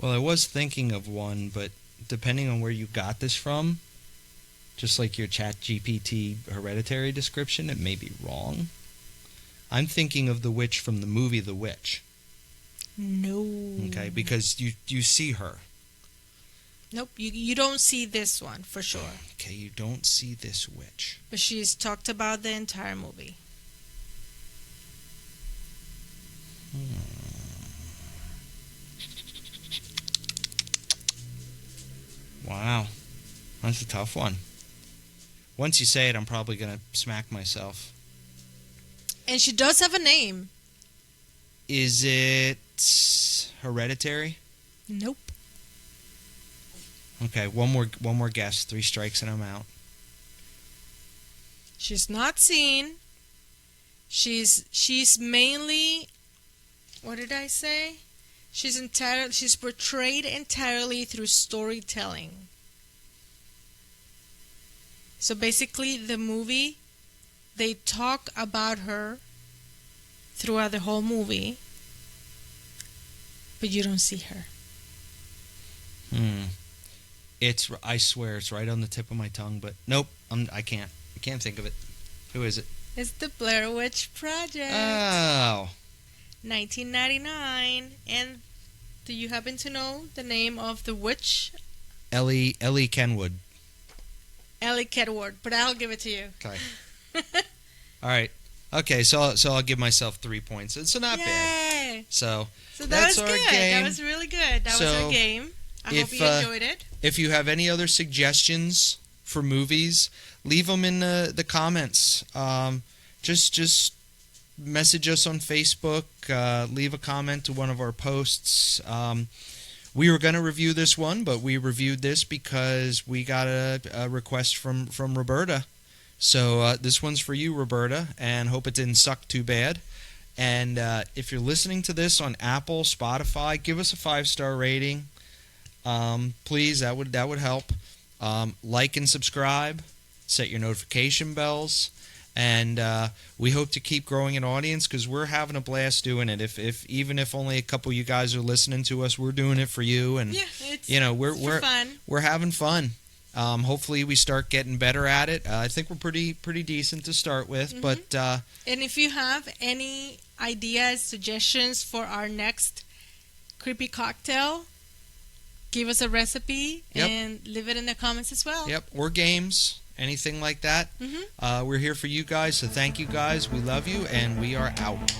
Well, I was thinking of one, but depending on where you got this from, just like your ChatGPT hereditary description, it may be wrong. I'm thinking of the witch from the movie The Witch. No. Okay, because you see her. Nope, you don't see this one for sure. Okay, you don't see this witch. But she's talked about the entire movie. Wow, that's a tough one. Once you say it, I'm probably going to smack myself. And she does have a name. Is it Hereditary? Nope. Okay, one more guess. 3 strikes and I'm out. She's not seen. She's mainly, what did I say? She's portrayed entirely through storytelling. So basically, the movie, they talk about her throughout the whole movie, but you don't see her. I swear it's right on the tip of my tongue, but nope, I can't think of it. Who is it? It's the Blair Witch Project. Oh. 1999. And do you happen to know the name of the witch? Ellie Kenwood. Ellie Kenwood, but I'll give it to you. Okay. All right. Okay, so I'll give myself 3 points. So not bad. So that was our good. game. That was really good. That was our game. I hope you enjoyed it. If you have any other suggestions for movies, leave them in the comments. Just message us on Facebook. Leave a comment to one of our posts. We were going to review this one, but we reviewed this because we got a request from Roberta. So this one's for you, Roberta, and hope it didn't suck too bad. And if you're listening to this on Apple, Spotify, give us a 5-star rating. Please, that would help. Like and subscribe. Set your notification bells. And we hope to keep growing an audience because we're having a blast doing it. Even if only a couple of you guys are listening to us, we're doing it for you. And it's we're fun. We're having fun. Hopefully we start getting better at it. I think we're pretty decent to start with. But and if you have any ideas, suggestions for our next creepy cocktail, give us a recipe and leave it in the comments as well. Yep, or games. Anything like that. We're here for you guys, so thank you guys. We love you, and we are out.